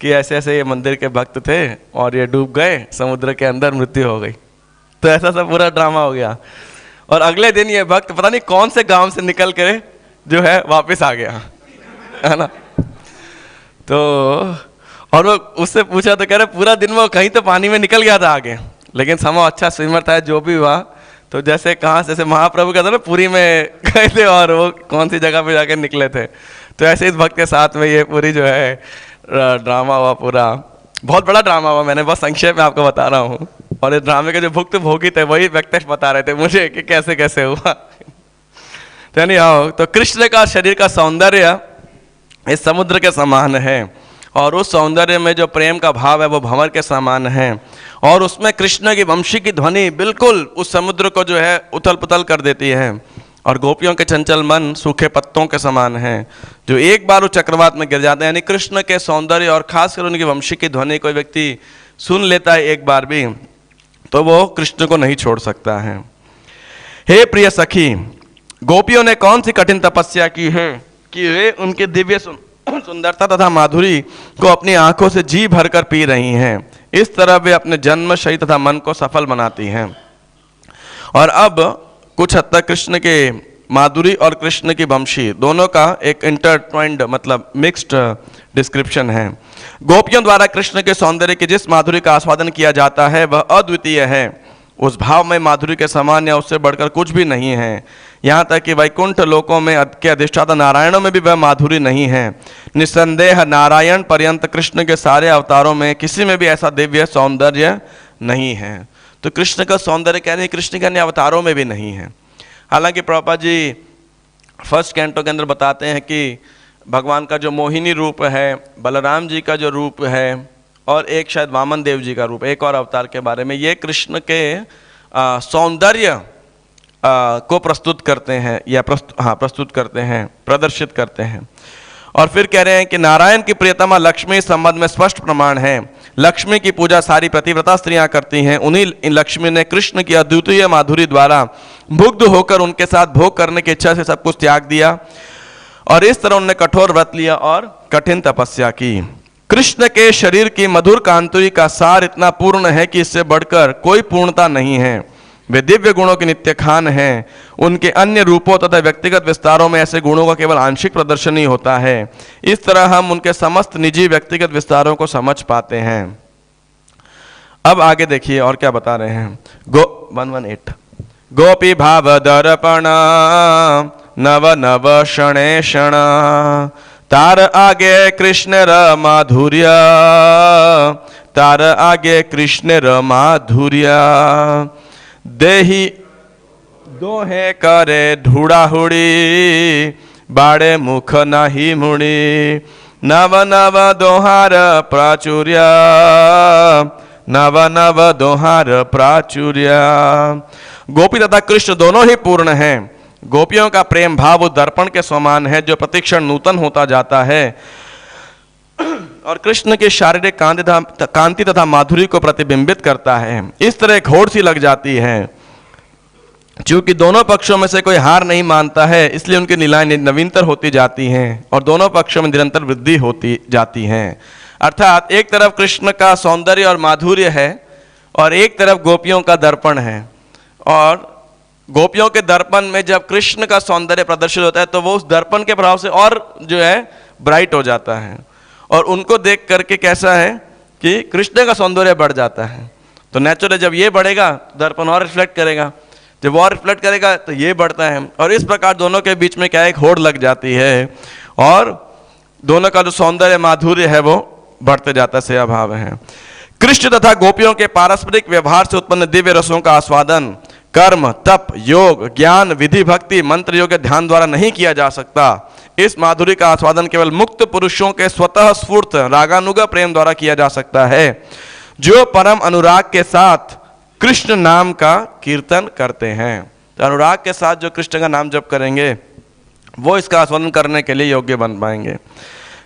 कि ऐसे ऐसे ये मंदिर के भक्त थे और ये डूब गए समुद्र के अंदर, मृत्यु हो गई। तो ऐसा सब पूरा ड्रामा हो गया। और अगले दिन ये भक्त पता नहीं कौन से गांव से निकल के जो है वापस आ गया, है ना। तो और वो उससे पूछा तो कह रहे पूरा दिन वो कहीं तो पानी में निकल गया था आगे, लेकिन समय अच्छा स्विमर था जो भी हुआ। तो जैसे कहाँ से महाप्रभु का था ना, पुरी में गए थे और वो कौन सी जगह पे जाके निकले थे। तो ऐसे इस भक्त के साथ में ये पूरी जो है ड्रामा हुआ, पूरा बहुत बड़ा ड्रामा हुआ। मैंने बहुत संक्षेप में आपको बता रहा हूँ। और इस ड्रामे के जो भुक्त भोगी थे वही व्यक्ति बता रहे थे मुझे कि कैसे कैसे हुआ। तो नहीं आओ, तो कृष्ण का शरीर का सौंदर्य इस समुद्र के समान है और उस सौंदर्य में जो प्रेम का भाव है वो भंवर के समान है। और उसमें कृष्ण की वंशी की ध्वनि बिल्कुल उस समुद्र को जो है उथल पुथल कर देती है। और गोपियों के चंचल मन सूखे पत्तों के समान हैं जो एक बार उस चक्रवात में गिर जाते हैं। यानी कृष्ण के सौंदर्य और खासकर उनकी वंशी की ध्वनि कोई व्यक्ति सुन लेता है एक बार भी तो वो कृष्ण को नहीं छोड़ सकता है। हे प्रिय सखी, गोपियों ने कौन सी कठिन तपस्या की है कि वे उनके दिव्य सुंदरता तथा माधुरी को अपनी आंखों से जी भरकर पी रही हैं। इस तरह वे अपने जन्म, शरीर तथा मन को सफल बनाती हैं। और अब कुछ हद तक कृष्ण के माधुरी और कृष्ण की वंशी दोनों का एक इंटरट्वाइंड मतलब मिक्स्ड डिस्क्रिप्शन है। गोपियों द्वारा कृष्ण के सौंदर्य के जिस माधुर्य का आस्वादन किया जाता है वह अद्वितीय है, उस भाव में माधुर्य के समान या उससे बढ़कर कुछ भी नहीं है। यहाँ तक कि वैकुंठ लोकों में के अधिष्ठाता नारायणों में भी वह माधुर्य नहीं है। निस्संदेह नारायण पर्यंत कृष्ण के सारे अवतारों में किसी में भी ऐसा दिव्य सौंदर्य नहीं है। तो कृष्ण का सौंदर्य कह रहे हैं कृष्ण के अन्य अवतारों में भी नहीं है। हालांकि प्रभुपाद जी फर्स्ट कैंटो के अंदर बताते हैं कि भगवान का जो मोहिनी रूप है, बलराम जी का जो रूप है, और एक शायद वामन देव जी का रूप, एक और अवतार के बारे में, ये कृष्ण के सौंदर्य को प्रस्तुत करते हैं या प्रस्तुत करते हैं, प्रदर्शित करते हैं। और फिर कह रहे हैं कि नारायण की प्रियतमा लक्ष्मी इस संबंध में स्पष्ट प्रमाण है। लक्ष्मी की पूजा सारी पतिव्रता स्त्रियां करती हैं। उन्हीं लक्ष्मी ने कृष्ण की अद्वितीय माधुरी द्वारा मुग्ध होकर उनके साथ भोग करने की इच्छा से सब कुछ त्याग दिया, और इस तरह उन्होंने कठोर व्रत लिया और कठिन तपस्या की। कृष्ण के शरीर की मधुर कांतुरी का सार इतना पूर्ण है कि इससे बढ़कर कोई पूर्णता नहीं है। वे दिव्य गुणों के नित्य खान हैं। उनके अन्य रूपों तथा व्यक्तिगत विस्तारों में ऐसे गुणों का केवल आंशिक प्रदर्शन ही होता है। इस तरह हम उनके समस्त निजी व्यक्तिगत विस्तारों को समझ पाते हैं। अब आगे देखिए और क्या बता रहे हैं। 118 गोपी भाव दर्पण नव नव क्षणे क्षण तार आगे कृष्ण र माधुर्य, तार आगे कृष्ण र माधुर्य। देही दोहे करे ढूड़ा हुड़ी, बाड़े मुख नाही मुड़ी। नव नव दोहार प्राचुर्य, नव नव दोहार प्राचुर्य। गोपी तथा कृष्ण दोनों ही पूर्ण हैं। गोपियों का प्रेम भाव दर्पण के समान है जो प्रतिक्षण नूतन होता जाता है, और कृष्ण के शारीरिक कांति तथा माधुरी को प्रतिबिंबित करता है। इस तरह एक होड़ सी लग जाती है। क्योंकि दोनों पक्षों में से कोई हार नहीं मानता है, इसलिए उनकी लीलाएं नवीनतर होती जाती हैं और दोनों पक्षों में निरंतर वृद्धि होती जाती हैं। अर्थात एक तरफ कृष्ण का सौंदर्य और माधुर्य है और एक तरफ गोपियों का दर्पण है, और गोपियों के दर्पण में जब कृष्ण का सौंदर्य प्रदर्शित होता है तो वो उस दर्पण के प्रभाव से और जो है ब्राइट हो जाता है, और उनको देख करके कैसा है कि कृष्ण का सौंदर्य बढ़ जाता है। तो नेचुरली जब ये बढ़ेगा दर्पण और रिफ्लेक्ट करेगा, जब वो और रिफ्लेक्ट करेगा तो ये बढ़ता है, और इस प्रकार दोनों के बीच में क्या एक होड़ लग जाती है, और दोनों का जो सौंदर्य माधुर्य है वो बढ़ते जाता है, सेवा भाव है। कृष्ण तथा गोपियों के पारस्परिक व्यवहार से उत्पन्न दिव्य रसों का आस्वादन कर्म, तप, योग, ज्ञान, विधि, भक्ति, मंत्र, योग, ध्यान द्वारा नहीं किया जा सकता। इस माधुरी का आस्वादन केवल मुक्त पुरुषों के स्वतः स्फूर्त रागानुगा प्रेम द्वारा किया जा सकता है, जो परम अनुराग के साथ कृष्ण नाम का कीर्तन करते हैं। तो अनुराग के साथ जो कृष्ण का नाम जप करेंगे वो इसका आस्वादन करने के लिए योग्य बन पाएंगे।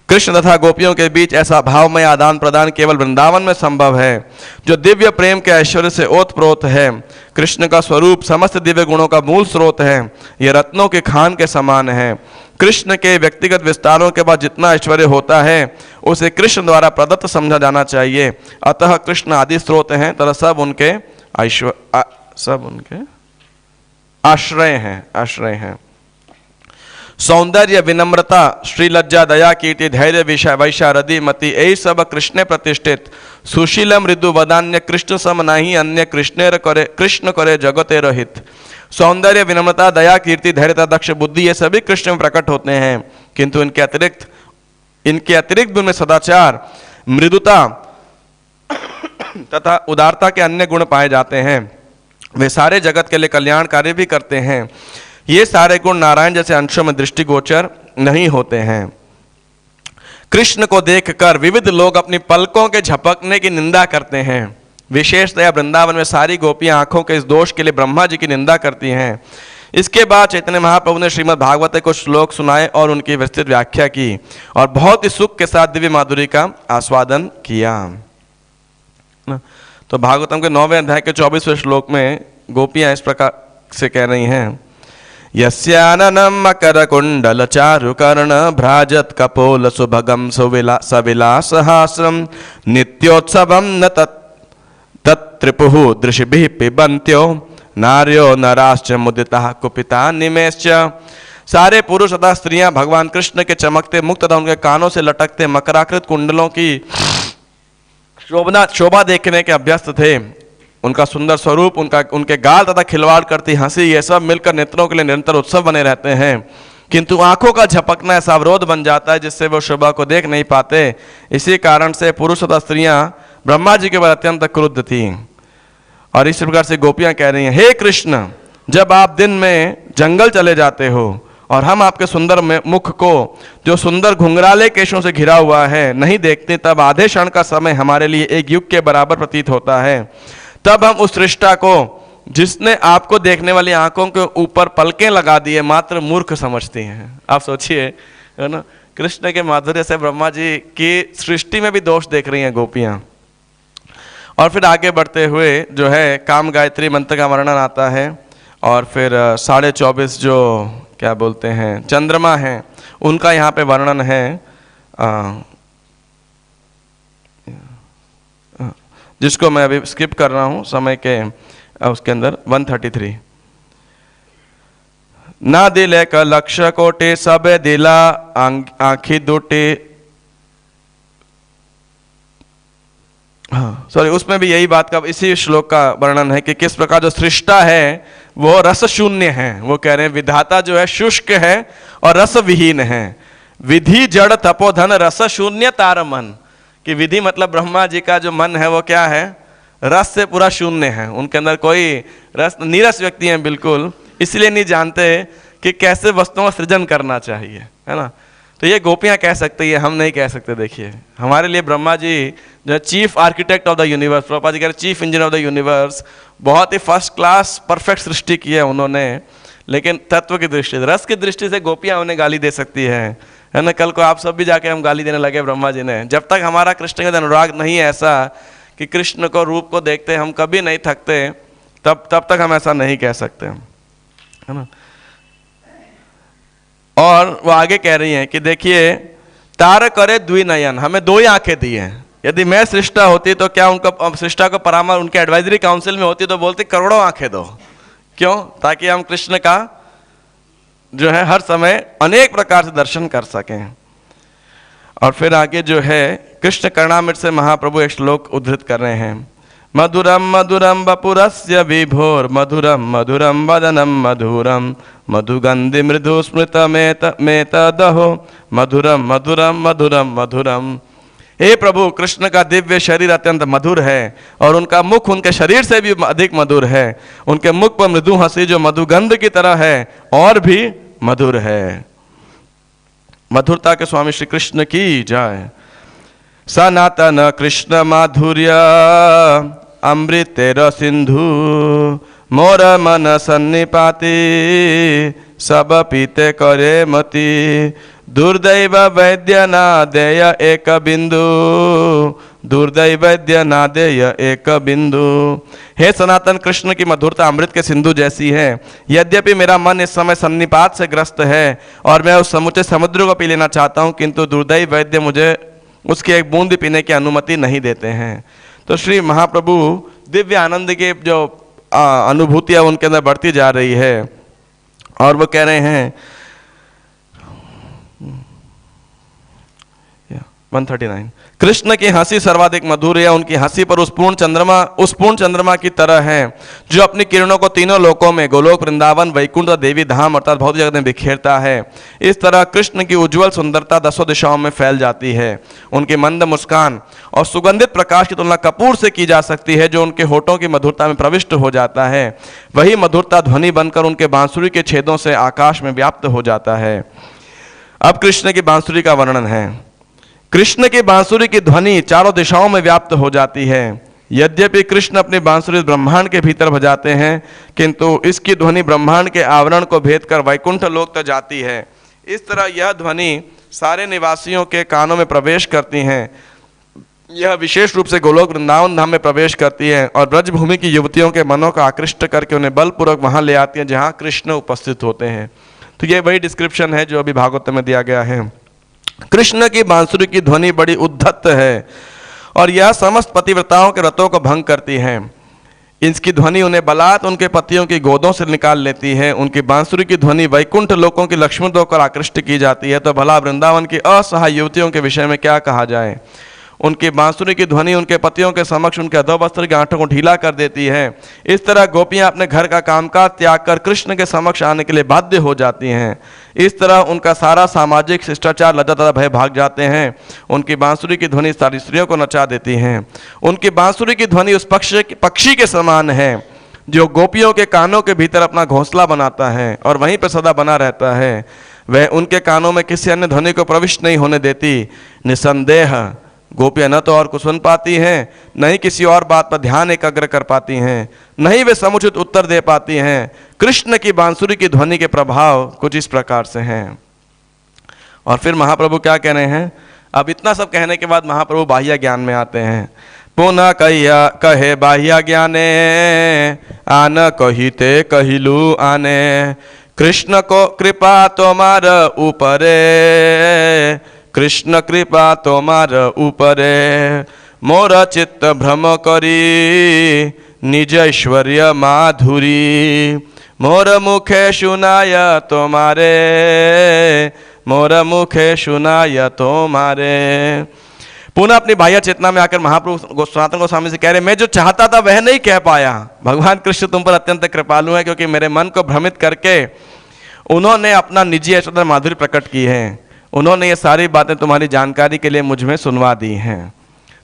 कृष्ण तथा गोपियों के बीच ऐसा भावमय आदान प्रदान केवल वृंदावन में संभव है, जो दिव्य प्रेम के ऐश्वर्य से ओतप्रोत है। कृष्ण का स्वरूप समस्त दिव्य गुणों का मूल स्रोत है। यह रत्नों के खान के समान है। कृष्ण के व्यक्तिगत विस्तारों के बाद जितना ऐश्वर्य होता है उसे कृष्ण द्वारा प्रदत्त समझा जाना चाहिए। अतः कृष्ण आदि स्रोत हैं तथा सब उनके आश्रय हैं। सौंदर्य, विनम्रता, श्रीलज्जा, दया, कीर्ति, धैर्य, वैशारदी, मति, यही सब कृष्ण प्रतिष्ठित। सुशील मृदु वदान्य कृष्ण सम नहीं अन्य कृष्ण करे जगते रहित। सौंदर्य, विनम्रता, दया, कीर्ति, धैर्यता, दक्ष बुद्धि ये सभी कृष्ण में प्रकट होते हैं, किंतु इनके अतिरिक्त गुण में सदाचार, मृदुता तथा उदारता के अन्य गुण पाए जाते हैं। वे सारे जगत के लिए कल्याणकारी भी करते हैं। ये सारे गुण नारायण जैसे अंशों में दृष्टिगोचर नहीं होते हैं। कृष्ण को देखकर विविध लोग अपनी पलकों के झपकने की निंदा करते हैं। विशेषतया वृंदावन में सारी गोपियां आंखों के इस दोष के लिए ब्रह्मा जी की निंदा करती हैं। इसके बाद चैतन्य महाप्रभु ने श्रीमद् भागवत के कुछ श्लोक सुनाए और उनकी विस्तृत व्याख्या की, और बहुत ही सुख के साथ दिव्य माधुरी का आस्वादन किया। तो भागवतम के 9वें अध्याय के 24वें श्लोक में गोपियां इस प्रकार से कह रही हैं। यस्याननं मकरकुण्डल चारुकर्ण भ्राजत कपोल सुभगम सविलासहास्रं नित्योत्सवं न तत्त्रिपुः दृशिभिः पिबन्त्यो नार्यो नराश्च मुदिताः कुपिता निमेश्च सारे पुरुष तथा स्त्रियां भगवान कृष्ण के चमकते मुक्त तथा उनके कानों से लटकते मकराकृत कुंडलों की शोभा देखने के अभ्यस्त थे। उनका सुंदर स्वरूप, उनके गाल तथा खिलवाड़ करती हंसी, ये सब मिलकर नेत्रों के लिए निरंतर उत्सव बने रहते हैं। किंतु आंखों का झपकना ऐसा अवरोध बन जाता है जिससे वो शोभा को देख नहीं पाते। इसी कारण से पुरुष तथा स्त्रियां ब्रह्मा जी के बाद अत्यंत क्रुद्ध थी। और इस प्रकार से गोपियां कह रही हैं, हे कृष्ण, जब आप दिन में जंगल चले जाते हो और हम आपके सुंदर मुख को जो सुंदर घुंघराले केशों से घिरा हुआ है नहीं देखते, तब आधे क्षण का समय हमारे लिए एक युग के बराबर प्रतीत होता है। तब हम उस सृष्टा को जिसने आपको देखने वाली आंखों के ऊपर पलकें लगा दिए मात्र मूर्ख समझती हैं। आप सोचिए, है ना, कृष्ण के माधुर्य से ब्रह्मा जी की सृष्टि में भी दोष देख रही हैं गोपियां। और फिर आगे बढ़ते हुए जो है काम गायत्री मंत्र का वर्णन आता है। और फिर 24.5 जो क्या बोलते हैं चंद्रमा हैं, उनका यहाँ पे वर्णन है, जिसको मैं अभी स्किप कर रहा हूँ समय के उसके अंदर 133। ना दिले का लक्ष्य कोटे सब दिला आंखी दुटे, हाँ सॉरी, उसमें भी यही बात का इसी श्लोक का वर्णन है कि किस प्रकार जो सृष्टा है वो रस शून्य है। वो कह रहे हैं विधाता जो है शुष्क है और रस विहीन है। विधि जड़ तपोधन रस शून्य तार मन, कि विधि मतलब ब्रह्मा जी का जो मन है वो क्या है, रस से पूरा शून्य है। उनके अंदर कोई रस, नीरस व्यक्ति हैं बिल्कुल, इसलिए नहीं जानते कि कैसे वस्तुओं का सृजन करना चाहिए, है ना। तो ये गोपियां कह सकती है, हम नहीं कह सकते। देखिए हमारे लिए ब्रह्मा जी जो chief architect of the universe, Prabhupada ji कह रहे chief engineer of the universe, बहुत ही फर्स्ट क्लास परफेक्ट सृष्टि की है उन्होंने। लेकिन तत्व की दृष्टि से, रस की दृष्टि से गोपियां उन्हें गाली दे सकती है ना। कल को आप सब भी जाके हम गाली देने लगे ब्रह्मा जी ने। जब तक हमारा कृष्ण का अनुराग नहीं है ऐसा कि कृष्ण को रूप को देखते हम कभी नहीं थकते, तब तक हम ऐसा नहीं कह सकते, है ना। और वो आगे कह रही हैं कि देखिए तार करे द्विनयन, हमें 2 ही आंखें दी हैं। यदि मैं सृष्टा होती तो क्या उनका सृष्टा को परामर्श उनके एडवाइजरी काउंसिल में होती तो बोलती करोड़ों आंखें दो। क्यों? ताकि हम कृष्ण का जो है हर समय अनेक प्रकार से दर्शन कर सकें। और फिर आगे जो है कृष्ण कर्णामृत से महाप्रभु एक श्लोक उद्धृत कर रहे हैं, मधुरम मधुरम वपुरस्य विभोर मधुरम मधुरम वदनम मधुरम मधुगंधि मृदु स्मृत मेतदहो मधुरम मधुरम मधुरम मधुरम। हे प्रभु, कृष्ण का दिव्य शरीर अत्यंत मधुर है और उनका मुख उनके शरीर से भी अधिक मधुर है। उनके मुख पर मृदु हंसी जो मधुगंध की तरह है और भी मधुर है। मधुरता के स्वामी श्री कृष्ण की जय। सनातन कृष्ण माधुर्य अमृतेर सिंधु मोर मन सन्निपाति सब पीते करे मति दुर्दैव वैद्य नादेय एक बिंदु दुर्दैव वैद्य नादेय एक बिंदु। हे सनातन कृष्ण की मधुरता अमृत के सिंधु जैसी है। यद्यपि मेरा मन इस समय सन्निपात से ग्रस्त है और मैं उस समूचे समुद्र को पी लेना चाहता हूँ, किंतु दुर्दैव वैद्य मुझे उसकी एक बूंद भी पीने की अनुमति नहीं देते हैं। तो श्री महाप्रभु दिव्य आनंद की जो अनुभूतियाँ उनके अंदर बढ़ती जा रही है और वो कह रहे हैं 139, कृष्ण की हंसी सर्वाधिक मधुर है। उनकी हंसी पर उस पूर्ण चंद्रमा की तरह है जो अपनी किरणों को तीनों लोकों में गोलोक, वृंदावन, वैकुंठ और देवी धाम अर्थात भौतिक जगत में बिखेरता है। इस तरह कृष्ण की उज्ज्वल सुंदरता 10 दिशाओं में फैल जाती है। उनकी मंद मुस्कान और सुगंधित प्रकाश की तुलना कपूर से की जा सकती है जो उनके होठों की मधुरता में प्रविष्ट हो जाता है। वही मधुरता ध्वनि बनकर उनके बांसुरी के छेदों से आकाश में व्याप्त हो जाता है। अब कृष्ण की बांसुरी का वर्णन है। कृष्ण की बांसुरी की ध्वनि चारों दिशाओं में व्याप्त हो जाती है। यद्यपि कृष्ण अपनी बांसुरी ब्रह्मांड के भीतर बजाते हैं, किंतु इसकी ध्वनि ब्रह्मांड के आवरण को भेद कर वैकुंठ लोक तक जाती है। इस तरह यह ध्वनि सारे निवासियों के कानों में प्रवेश करती हैं। यह विशेष रूप से गोलोक वृंदावन धाम में प्रवेश करती है और ब्रजभूमि की युवतियों के मनों को आकृष्ट करके उन्हें बलपूर्वक वहां ले आती है जहां कृष्ण उपस्थित होते हैं। तो ये वही डिस्क्रिप्शन है जो अभी भागवत में दिया गया है। कृष्ण की बांसुरी की ध्वनि बड़ी उद्धत है और यह समस्त पतिव्रताओं के व्रतों को भंग करती है। इसकी ध्वनि उन्हें बलात् उनके पतियों की गोदों से निकाल लेती है। उनकी बांसुरी की ध्वनि वैकुंठ लोकों की लक्ष्मण होकर आकृष्ट की जाती है। तो भला वृंदावन की असहाय युवतियों के विषय में क्या कहा जाए। उनकी बांसुरी की ध्वनि उनके पतियों के समक्ष उनके अधोवस्त्र के गांठों को ढीला कर देती है। इस तरह गोपियां अपने घर का कामकाज त्याग कर कृष्ण के समक्ष आने के लिए बाध्य हो जाती हैं। इस तरह उनका सारा सामाजिक शिष्टाचार लज्जा तथा भय भाग जाते हैं। उनकी बांसुरी की ध्वनि सारी स्त्रियों को नचा देती हैं। उनकी बांसुरी की ध्वनि उस पक्षी के समान है जो गोपियों के कानों के भीतर अपना घोंसला बनाता है और वहीं पर सदा बना रहता है। वह उनके कानों में किसी अन्य ध्वनि को प्रविष्ट नहीं होने देती। निसंदेह गोपियां न तो और कुछ सुन पाती हैं, न ही किसी और बात पर ध्यान एकाग्र कर पाती हैं, न ही वे समुचित उत्तर दे पाती हैं। कृष्ण की बांसुरी की ध्वनि के प्रभाव कुछ इस प्रकार से हैं। और फिर महाप्रभु क्या कह रहे हैं। अब इतना सब कहने के बाद महाप्रभु बाह्य ज्ञान में आते हैं। पुनः कहे बाह्य ज्ञाने आन कहिते कहिलू आने, कृष्ण को कृपा तुम्हार ऊपरे, कृष्ण कृपा तुम्हार ऊपरे, मोर चित्त भ्रम करी निज ऐश्वर्य माधुरी, मोर मुखे सुनाय तुम्हारे, मोर मुखे सुनाय तुम्हारे। पुनः अपनी बाह्य चेतना में आकर महाप्रभु सनातन गोस्वामी से कह रहे, मैं जो चाहता था वह नहीं कह पाया। भगवान कृष्ण तुम पर अत्यंत कृपालु है, क्योंकि मेरे मन को भ्रमित करके उन्होंने अपना निजी ऐश्वर्य माधुरी प्रकट की है। उन्होंने ये सारी बातें तुम्हारी जानकारी के लिए मुझ में सुनवा दी हैं।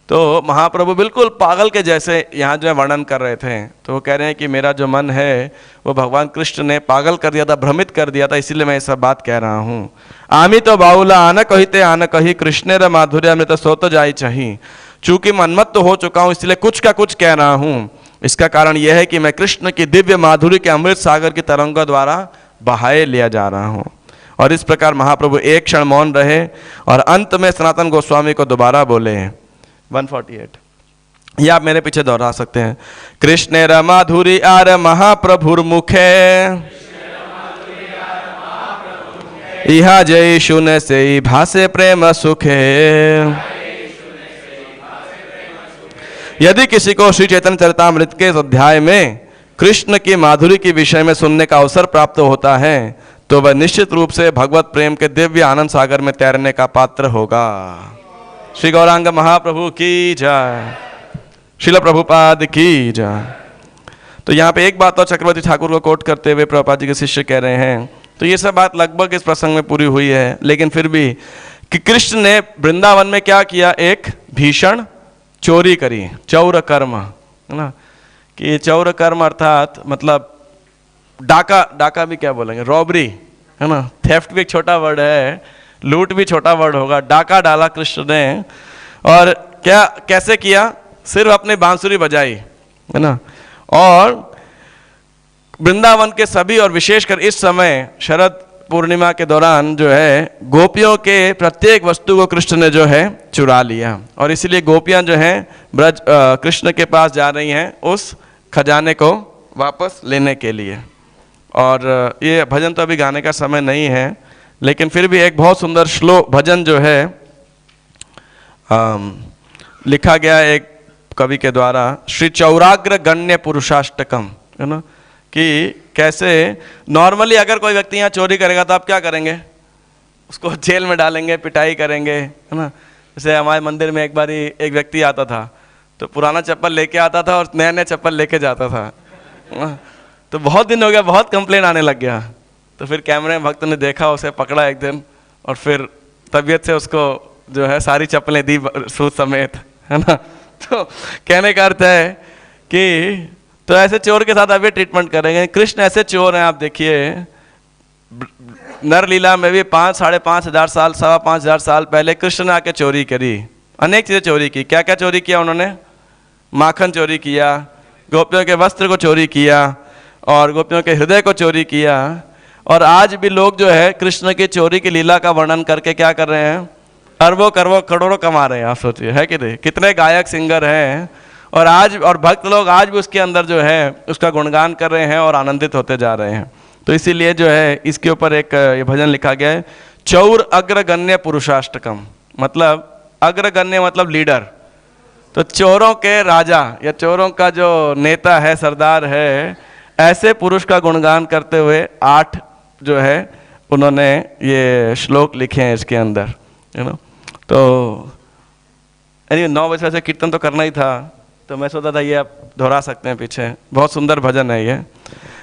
तो महाप्रभु बिल्कुल पागल के जैसे यहाँ जो है वर्णन कर रहे थे। तो वो कह रहे हैं कि मेरा जो मन है वो भगवान कृष्ण ने पागल कर दिया था, भ्रमित कर दिया था, इसीलिए मैं ये सब बात कह रहा हूँ। आमी तो बाउला आन कहिते आन कही, कृष्णेर माधुर्य अमृत सो तो जाई चाही। चूंकि मनमत्त तो हो चुका हूँ इसलिए कुछ का कुछ कह रहा हूँ। इसका कारण यह है कि मैं कृष्ण की दिव्य माधुर्य के अमृत सागर की तरंगों द्वारा बहाए लिया जा रहा हूँ। और इस प्रकार महाप्रभु एक क्षण मौन रहे और अंत में सनातन गोस्वामी को दोबारा बोले। 148 ये आप मेरे पीछे दोहरा सकते हैं। कृष्णेर माधुरी आर महाप्रभुर मुखे, इहा जय सुन से भासे प्रेम सुखे। यदि किसी को श्री चैतन्य चरितामृत के अध्याय में कृष्ण की माधुरी के विषय में सुनने का अवसर प्राप्त होता है तो वह निश्चित रूप से भगवत प्रेम के दिव्य आनंद सागर में तैरने का पात्र होगा। श्री गौरांग महाप्रभु की जय, श्रील प्रभुपाद की जय। तो यहाँ पे एक बात और चक्रवर्ती ठाकुर को कोट करते हुए प्रभुपाद जी के शिष्य कह रहे हैं। तो ये सब बात लगभग इस प्रसंग में पूरी हुई है, लेकिन फिर भी कि कृष्ण ने वृंदावन में क्या किया, एक भीषण चोरी करी, चौर कर्म, है ना। कि चौर कर्म अर्थात मतलब डाका, डाका भी क्या बोलेंगे, रॉबरी, है ना। थेफ्ट भी एक छोटा वर्ड है, लूट भी छोटा वर्ड होगा। डाका डाला कृष्ण ने, और क्या कैसे किया, सिर्फ अपनी बांसुरी बजाई, है ना। और वृंदावन के सभी और विशेषकर इस समय शरद पूर्णिमा के दौरान जो है गोपियों के प्रत्येक वस्तु को कृष्ण ने जो है चुरा लिया। और इसीलिए गोपियां जो हैं ब्रज कृष्ण के पास जा रही हैं उस खजाने को वापस लेने के लिए। और ये भजन तो अभी गाने का समय नहीं है, लेकिन फिर भी एक बहुत सुंदर श्लोक भजन जो है लिखा गया एक कवि के द्वारा, श्री चौराग्र गण्य पुरुषाष्टकम, है ना। कि कैसे नॉर्मली अगर कोई व्यक्ति यहाँ चोरी करेगा तो आप क्या करेंगे, उसको जेल में डालेंगे, पिटाई करेंगे, है ना। जैसे हमारे मंदिर में एक बार एक व्यक्ति आता था तो पुराना चप्पल लेके आता था और नया नया चप्पल लेके जाता था। तो बहुत दिन हो गया, बहुत कंप्लेन आने लग गया। तो फिर कैमरे में भक्त ने देखा, उसे पकड़ा एक दिन और फिर तबीयत से उसको जो है सारी चप्पलें दी सूद समेत, है ना। तो कहने का अर्थ है कि तो ऐसे चोर के साथ अभी ट्रीटमेंट करेंगे। कृष्ण ऐसे चोर हैं, आप देखिए नरलीला में भी 5,500 साल 5,500 साल पहले कृष्ण ने आके चोरी करी, अनेक चीज़ें चोरी की। क्या क्या चोरी किया उन्होंने, माखन चोरी किया, गोपियों के वस्त्र को चोरी किया और गोपियों के हृदय को चोरी किया। और आज भी लोग जो है कृष्ण की चोरी की लीला का वर्णन करके क्या कर रहे हैं, अरबों करोड़ों करोड़ों कमा रहे हैं। आप सोचिए, है कि नहीं, कितने गायक सिंगर हैं और आज और भक्त लोग आज भी उसके अंदर जो है उसका गुणगान कर रहे हैं और आनंदित होते जा रहे हैं। तो इसीलिए जो है इसके ऊपर एक ये भजन लिखा गया है, चौर अग्रगण्य पुरुषाष्टकम। मतलब अग्रगण्य मतलब लीडर, तो चोरों के राजा या चोरों का जो नेता है, सरदार है, ऐसे पुरुष का गुणगान करते हुए 8 जो है उन्होंने ये श्लोक लिखे हैं इसके अंदर, यू नो। तो 9 बजे से कीर्तन तो करना ही था, तो मैं सोचा था ये आप दोहरा सकते हैं पीछे। बहुत सुंदर भजन है ये।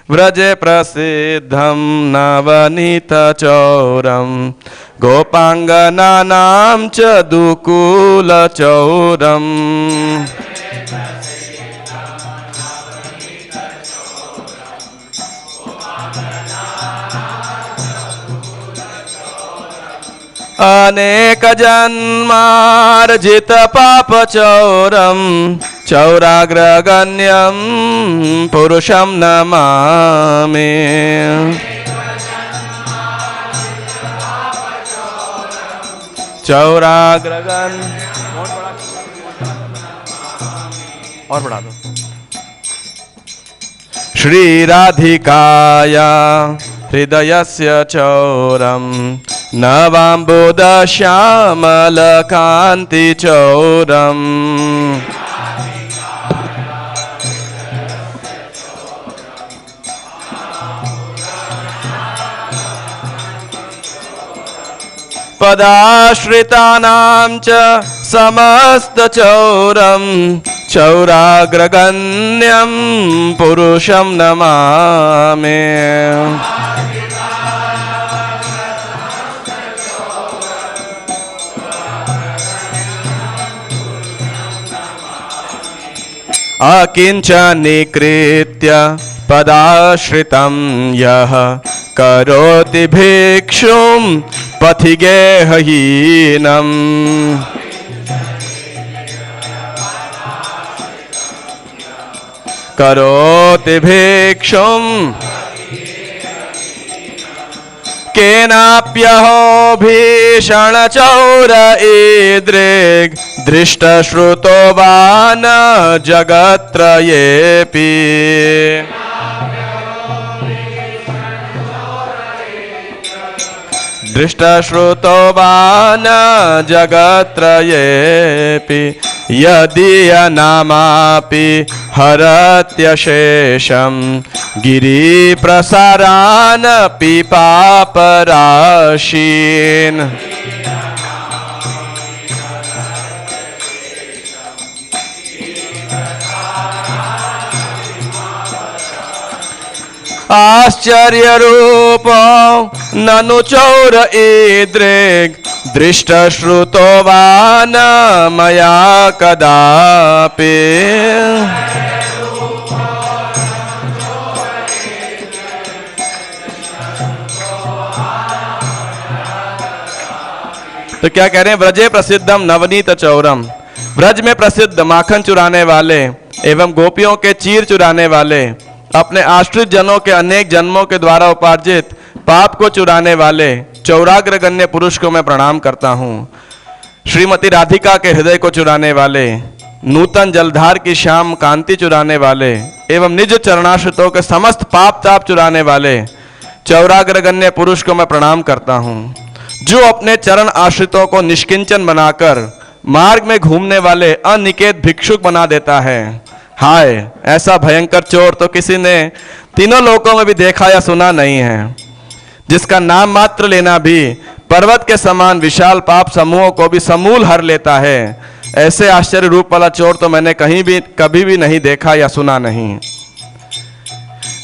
व्रजे प्रसिद्धम नवनीत चौरम गोपांगनानां च दुकूल चौरम। अनेक जन्मार्जित पाप चौरम चौराग्रगण्यम पुरुषम नमामि। चौराग्रगण और बढ़ा दो। श्री राधिकाया हृदयस्य चौरम नवाम्बुद श्यामल कांति चौरम। पदाश्रितानां च समस्त चौरम चौराग्रगण्यं पुरुषं नमामि। अकिंचनीकृत्य पदाश्रितं यः करोति भिक्षुं पथिगेहहीनम्। करोति भिक्षुं केनाप्यहो भीषण चौर ईदृग् दृष्टश्रुतो वा न जगत्त्रयेऽपि। दृष्टश्रुतो वा न जगत्त्रयेऽपि। यदीयनामापि हरत्यशेषं गिरिप्रसारानपि पापराशीन्। आश्चर्यरूपो ननु चौर ईदृग् दृष्टश्रुतो वा न मया कदापि। तो क्या कह रहे हैं? व्रजे प्रसिद्धम नवनीत चौरम। व्रज में प्रसिद्ध माखन चुराने वाले एवं गोपियों के चीर चुराने वाले, अपने आश्रित जनों के अनेक जन्मों के द्वारा उपार्जित पाप को चुराने वाले चौराग्रगण्य पुरुष को मैं प्रणाम करता हूँ। श्रीमती राधिका के हृदय को चुराने वाले, नूतन जलधार की श्याम कांति चुराने वाले एवं निज चरणाश्रितों के समस्त पाप ताप चुराने वाले चौराग्रगण्य पुरुष को मैं प्रणाम करता हूँ। जो अपने चरण आश्रितों को निष्किंचन बनाकर मार्ग में घूमने वाले अनिकेत भिक्षुक बना देता है। हाय, ऐसा भयंकर चोर तो किसी ने तीनों लोकों में भी देखा या सुना नहीं है, जिसका नाम मात्र लेना भी पर्वत के समान विशाल पाप समूहों को भी समूल हर लेता है। ऐसे आश्चर्य रूप वाला चोर तो मैंने कहीं भी कभी भी नहीं देखा या सुना नहीं।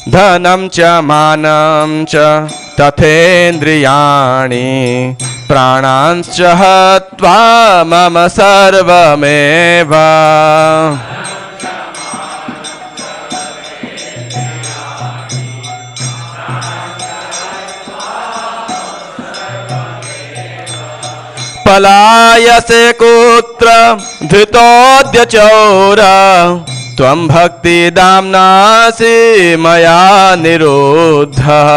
धनम च मानं च तथेन्द्रियाणि प्राणांश्च हत्वा मम सर्वमेव। पलायसे कुत्र धृतोऽद्य चौर त्वं भक्तिदाम्नासि मया निरुद्धः।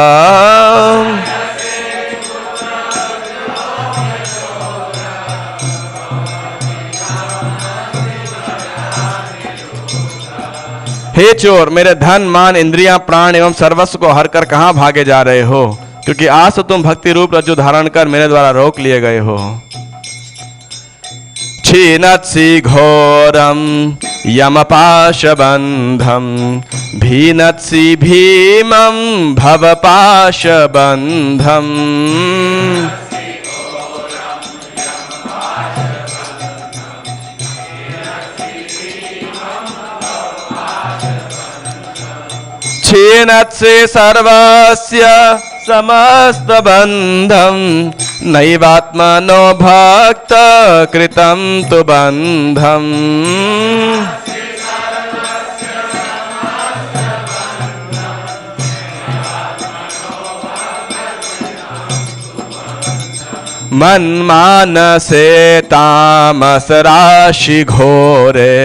हे चोर, मेरे धन मान इंद्रियां प्राण एवं सर्वस्व को हर कर कहाँ भागे जा रहे हो? क्योंकि आज तो तुम भक्ति रूप रज्जु धारण कर मेरे द्वारा रोक लिए गए हो। क्षीणत्सि घोरं यमपाशबन्धं भीनत्सि भीमं भवपाशबन्धम् क्षीणत्सि सर्वस्य समस्तबन्धं नैवात्मनो भक्त कृतं तु बन्धम् मन्मानसे तामसराशि घोरे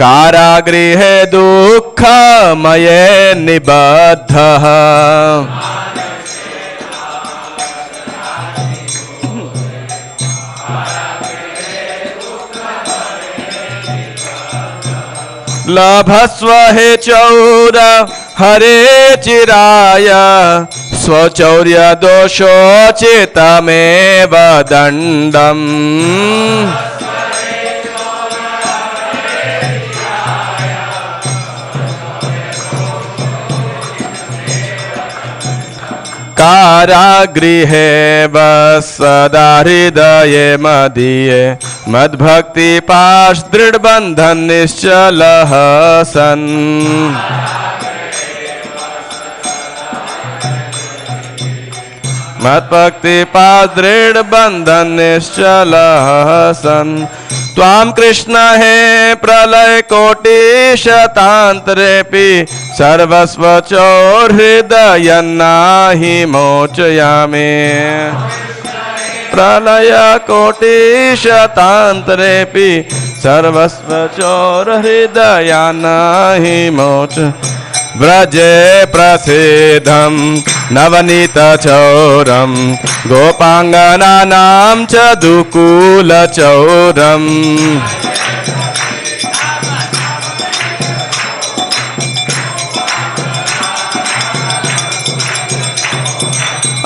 कारागृहे दुःखमये निबद्धः लभस्व हे चौर हरे चिराय स्वचौर्य दोषोचितमेव दण्डम् कारागृहे सदा हृदये मदीये मद्भक्ति पाश दृढ़ बंधन निश्चलः सन् मद्भक्ति पाश दृढ़ बंधन निश्चलः सन् त्वां कृष्ण हे प्रलय कोटि शतान्तरेऽपि सर्वस्व चौर्हृदय नाहि मोचयामि प्रलय कोटि शतान्तरेऽपि सर्वस्व चौर्हृदय नाहि मोच व्रजे प्रसिद्धं नवनीतचौरं गोपाङ्गनानां च दुकूलचौरम्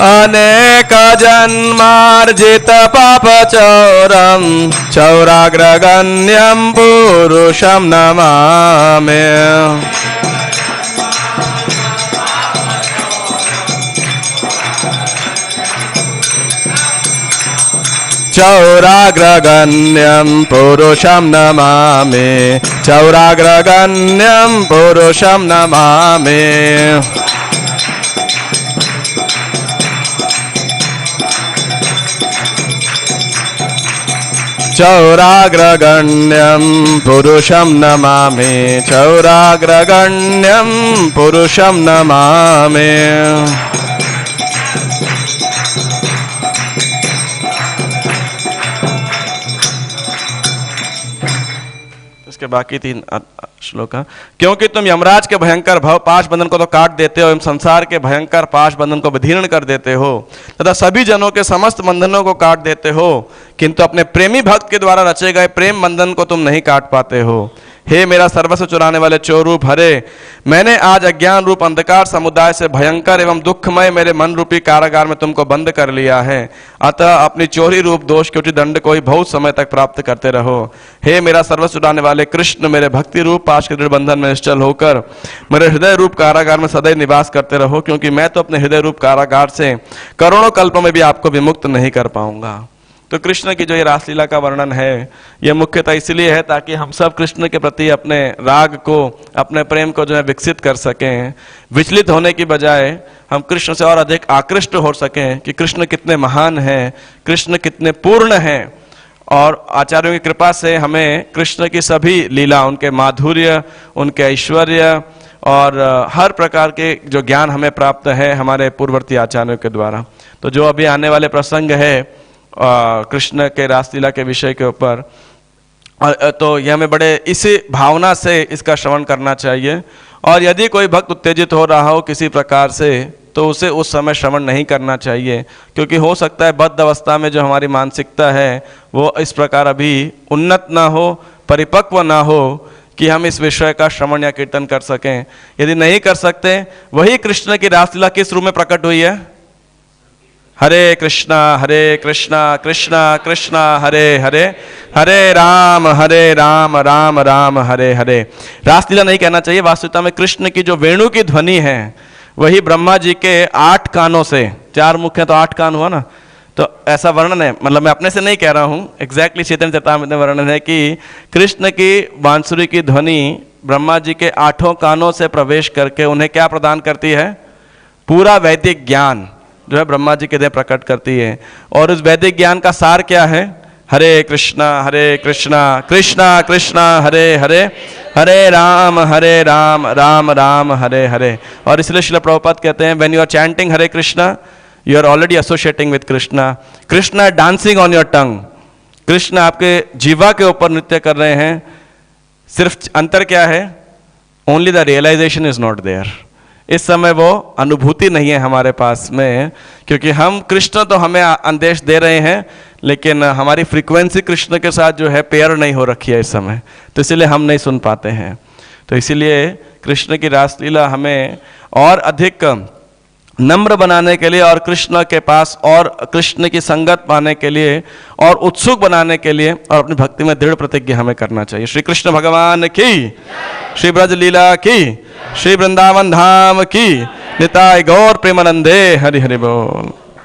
अनेक जन्मार्जित पापचौरं चौराग्रगण्यं पुरुषं नमामि चौराग्रगण्यं पुरुषं नमामि चौराग्रगण्यं पुरुषं नमामि चौराग्रगण्यं पुरुषं नमामि चौराग्रगण्यं पुरुषं नमामि इसके बाकी 3 श्लोक। क्योंकि तुम यमराज के भयंकर भव पाश बंधन को तो काट देते हो एवं संसार के भयंकर पाश बंधन को विदीर्ण कर देते हो तथा सभी जनों के समस्त बंधनों को काट देते हो, किंतु अपने प्रेमी भक्त के द्वारा रचे गए प्रेम बंधन को तुम नहीं काट पाते हो। हे मेरा सर्वस्व चुराने वाले चोर रूप हरे, मैंने आज अज्ञान रूप अंधकार समुदाय से भयंकर एवं दुखमय मेरे मन रूपी कारागार में तुमको बंद कर लिया है। अतः अपनी चोरी रूप दोष के दंड को ही बहुत समय तक प्राप्त करते रहो। हे मेरा सर्वस्व चुराने वाले कृष्ण, मेरे भक्ति रूप पाश के दृढ़ बंधन में निश्चल होकर मेरे हृदय रूप कारागार में सदैव निवास करते रहो, क्योंकि मैं तो अपने हृदय रूप कारागार से करोड़ों कल्पों में भी आपको विमुक्त नहीं कर पाऊंगा। तो कृष्ण की जो ये रासलीला का वर्णन है ये मुख्यतः इसलिए है ताकि हम सब कृष्ण के प्रति अपने राग को, अपने प्रेम को जो है विकसित कर सकें। विचलित होने की बजाय हम कृष्ण से और अधिक आकृष्ट हो सकें कि कृष्ण कितने महान हैं, कृष्ण कितने पूर्ण हैं। और आचार्यों की कृपा से हमें कृष्ण की सभी लीला, उनके माधुर्य, उनके ऐश्वर्य और हर प्रकार के जो ज्ञान हमें प्राप्त है हमारे पूर्ववर्ती आचार्यों के द्वारा। तो जो अभी आने वाले प्रसंग है कृष्ण के रासलीला के विषय के ऊपर, तो यह हमें बड़े इसी भावना से इसका श्रवण करना चाहिए। और यदि कोई भक्त उत्तेजित हो रहा हो किसी प्रकार से तो उसे उस समय श्रवण नहीं करना चाहिए, क्योंकि हो सकता है बद्ध अवस्था में जो हमारी मानसिकता है वो इस प्रकार अभी उन्नत ना हो, परिपक्व ना हो कि हम इस विषय का श्रवण या कीर्तन कर सकें। यदि नहीं कर सकते, वही कृष्ण की रासलीला किस रूप में प्रकट हुई है? हरे कृष्णा कृष्णा कृष्णा हरे हरे, हरे राम राम राम हरे हरे। रासलीला नहीं कहना चाहिए, वास्तविकता में कृष्ण की जो वेणु की ध्वनि है वही ब्रह्मा जी के 8 कानों से, 4 मुख है तो 8 कान हुआ ना, तो ऐसा वर्णन है, मतलब मैं अपने से नहीं कह रहा हूँ, एग्जैक्टली चैतन्य चरितामृत में वर्णन है कि कृष्ण की बांसुरी की ध्वनि ब्रह्मा जी के 8 कानों से प्रवेश करके उन्हें क्या प्रदान करती है? पूरा वैदिक ज्ञान जो है ब्रह्मा जी के देह प्रकट करती है। और उस वैदिक ज्ञान का सार क्या है? हरे कृष्णा कृष्णा कृष्णा हरे हरे, हरे राम राम राम हरे हरे। और इसलिए श्रील प्रभुपाद कहते हैं, when you are chanting Hare Krishna you are already associating with Krishna. Krishna dancing on your tongue, Krishna आपके जीवा के ऊपर नृत्य कर रहे हैं। सिर्फ अंतर क्या है? Only the realization is not there. इस समय वो अनुभूति नहीं है हमारे पास में, क्योंकि हम कृष्ण तो हमें आदेश दे रहे हैं, लेकिन हमारी फ्रीक्वेंसी कृष्ण के साथ जो है पेयर नहीं हो रखी है इस समय, तो इसीलिए हम नहीं सुन पाते हैं। तो इसीलिए कृष्ण की रासलीला हमें और अधिक नम्र बनाने के लिए और कृष्ण के पास और कृष्ण की संगत पाने के लिए और उत्सुक बनाने के लिए और अपनी भक्ति में दृढ़ प्रतिज्ञा हमें करना चाहिए। श्री कृष्ण भगवान की, श्री ब्रज लीला की, श्री वृंदावन धाम की, निताय गौर प्रेमानंदे, हरि हरि बोल।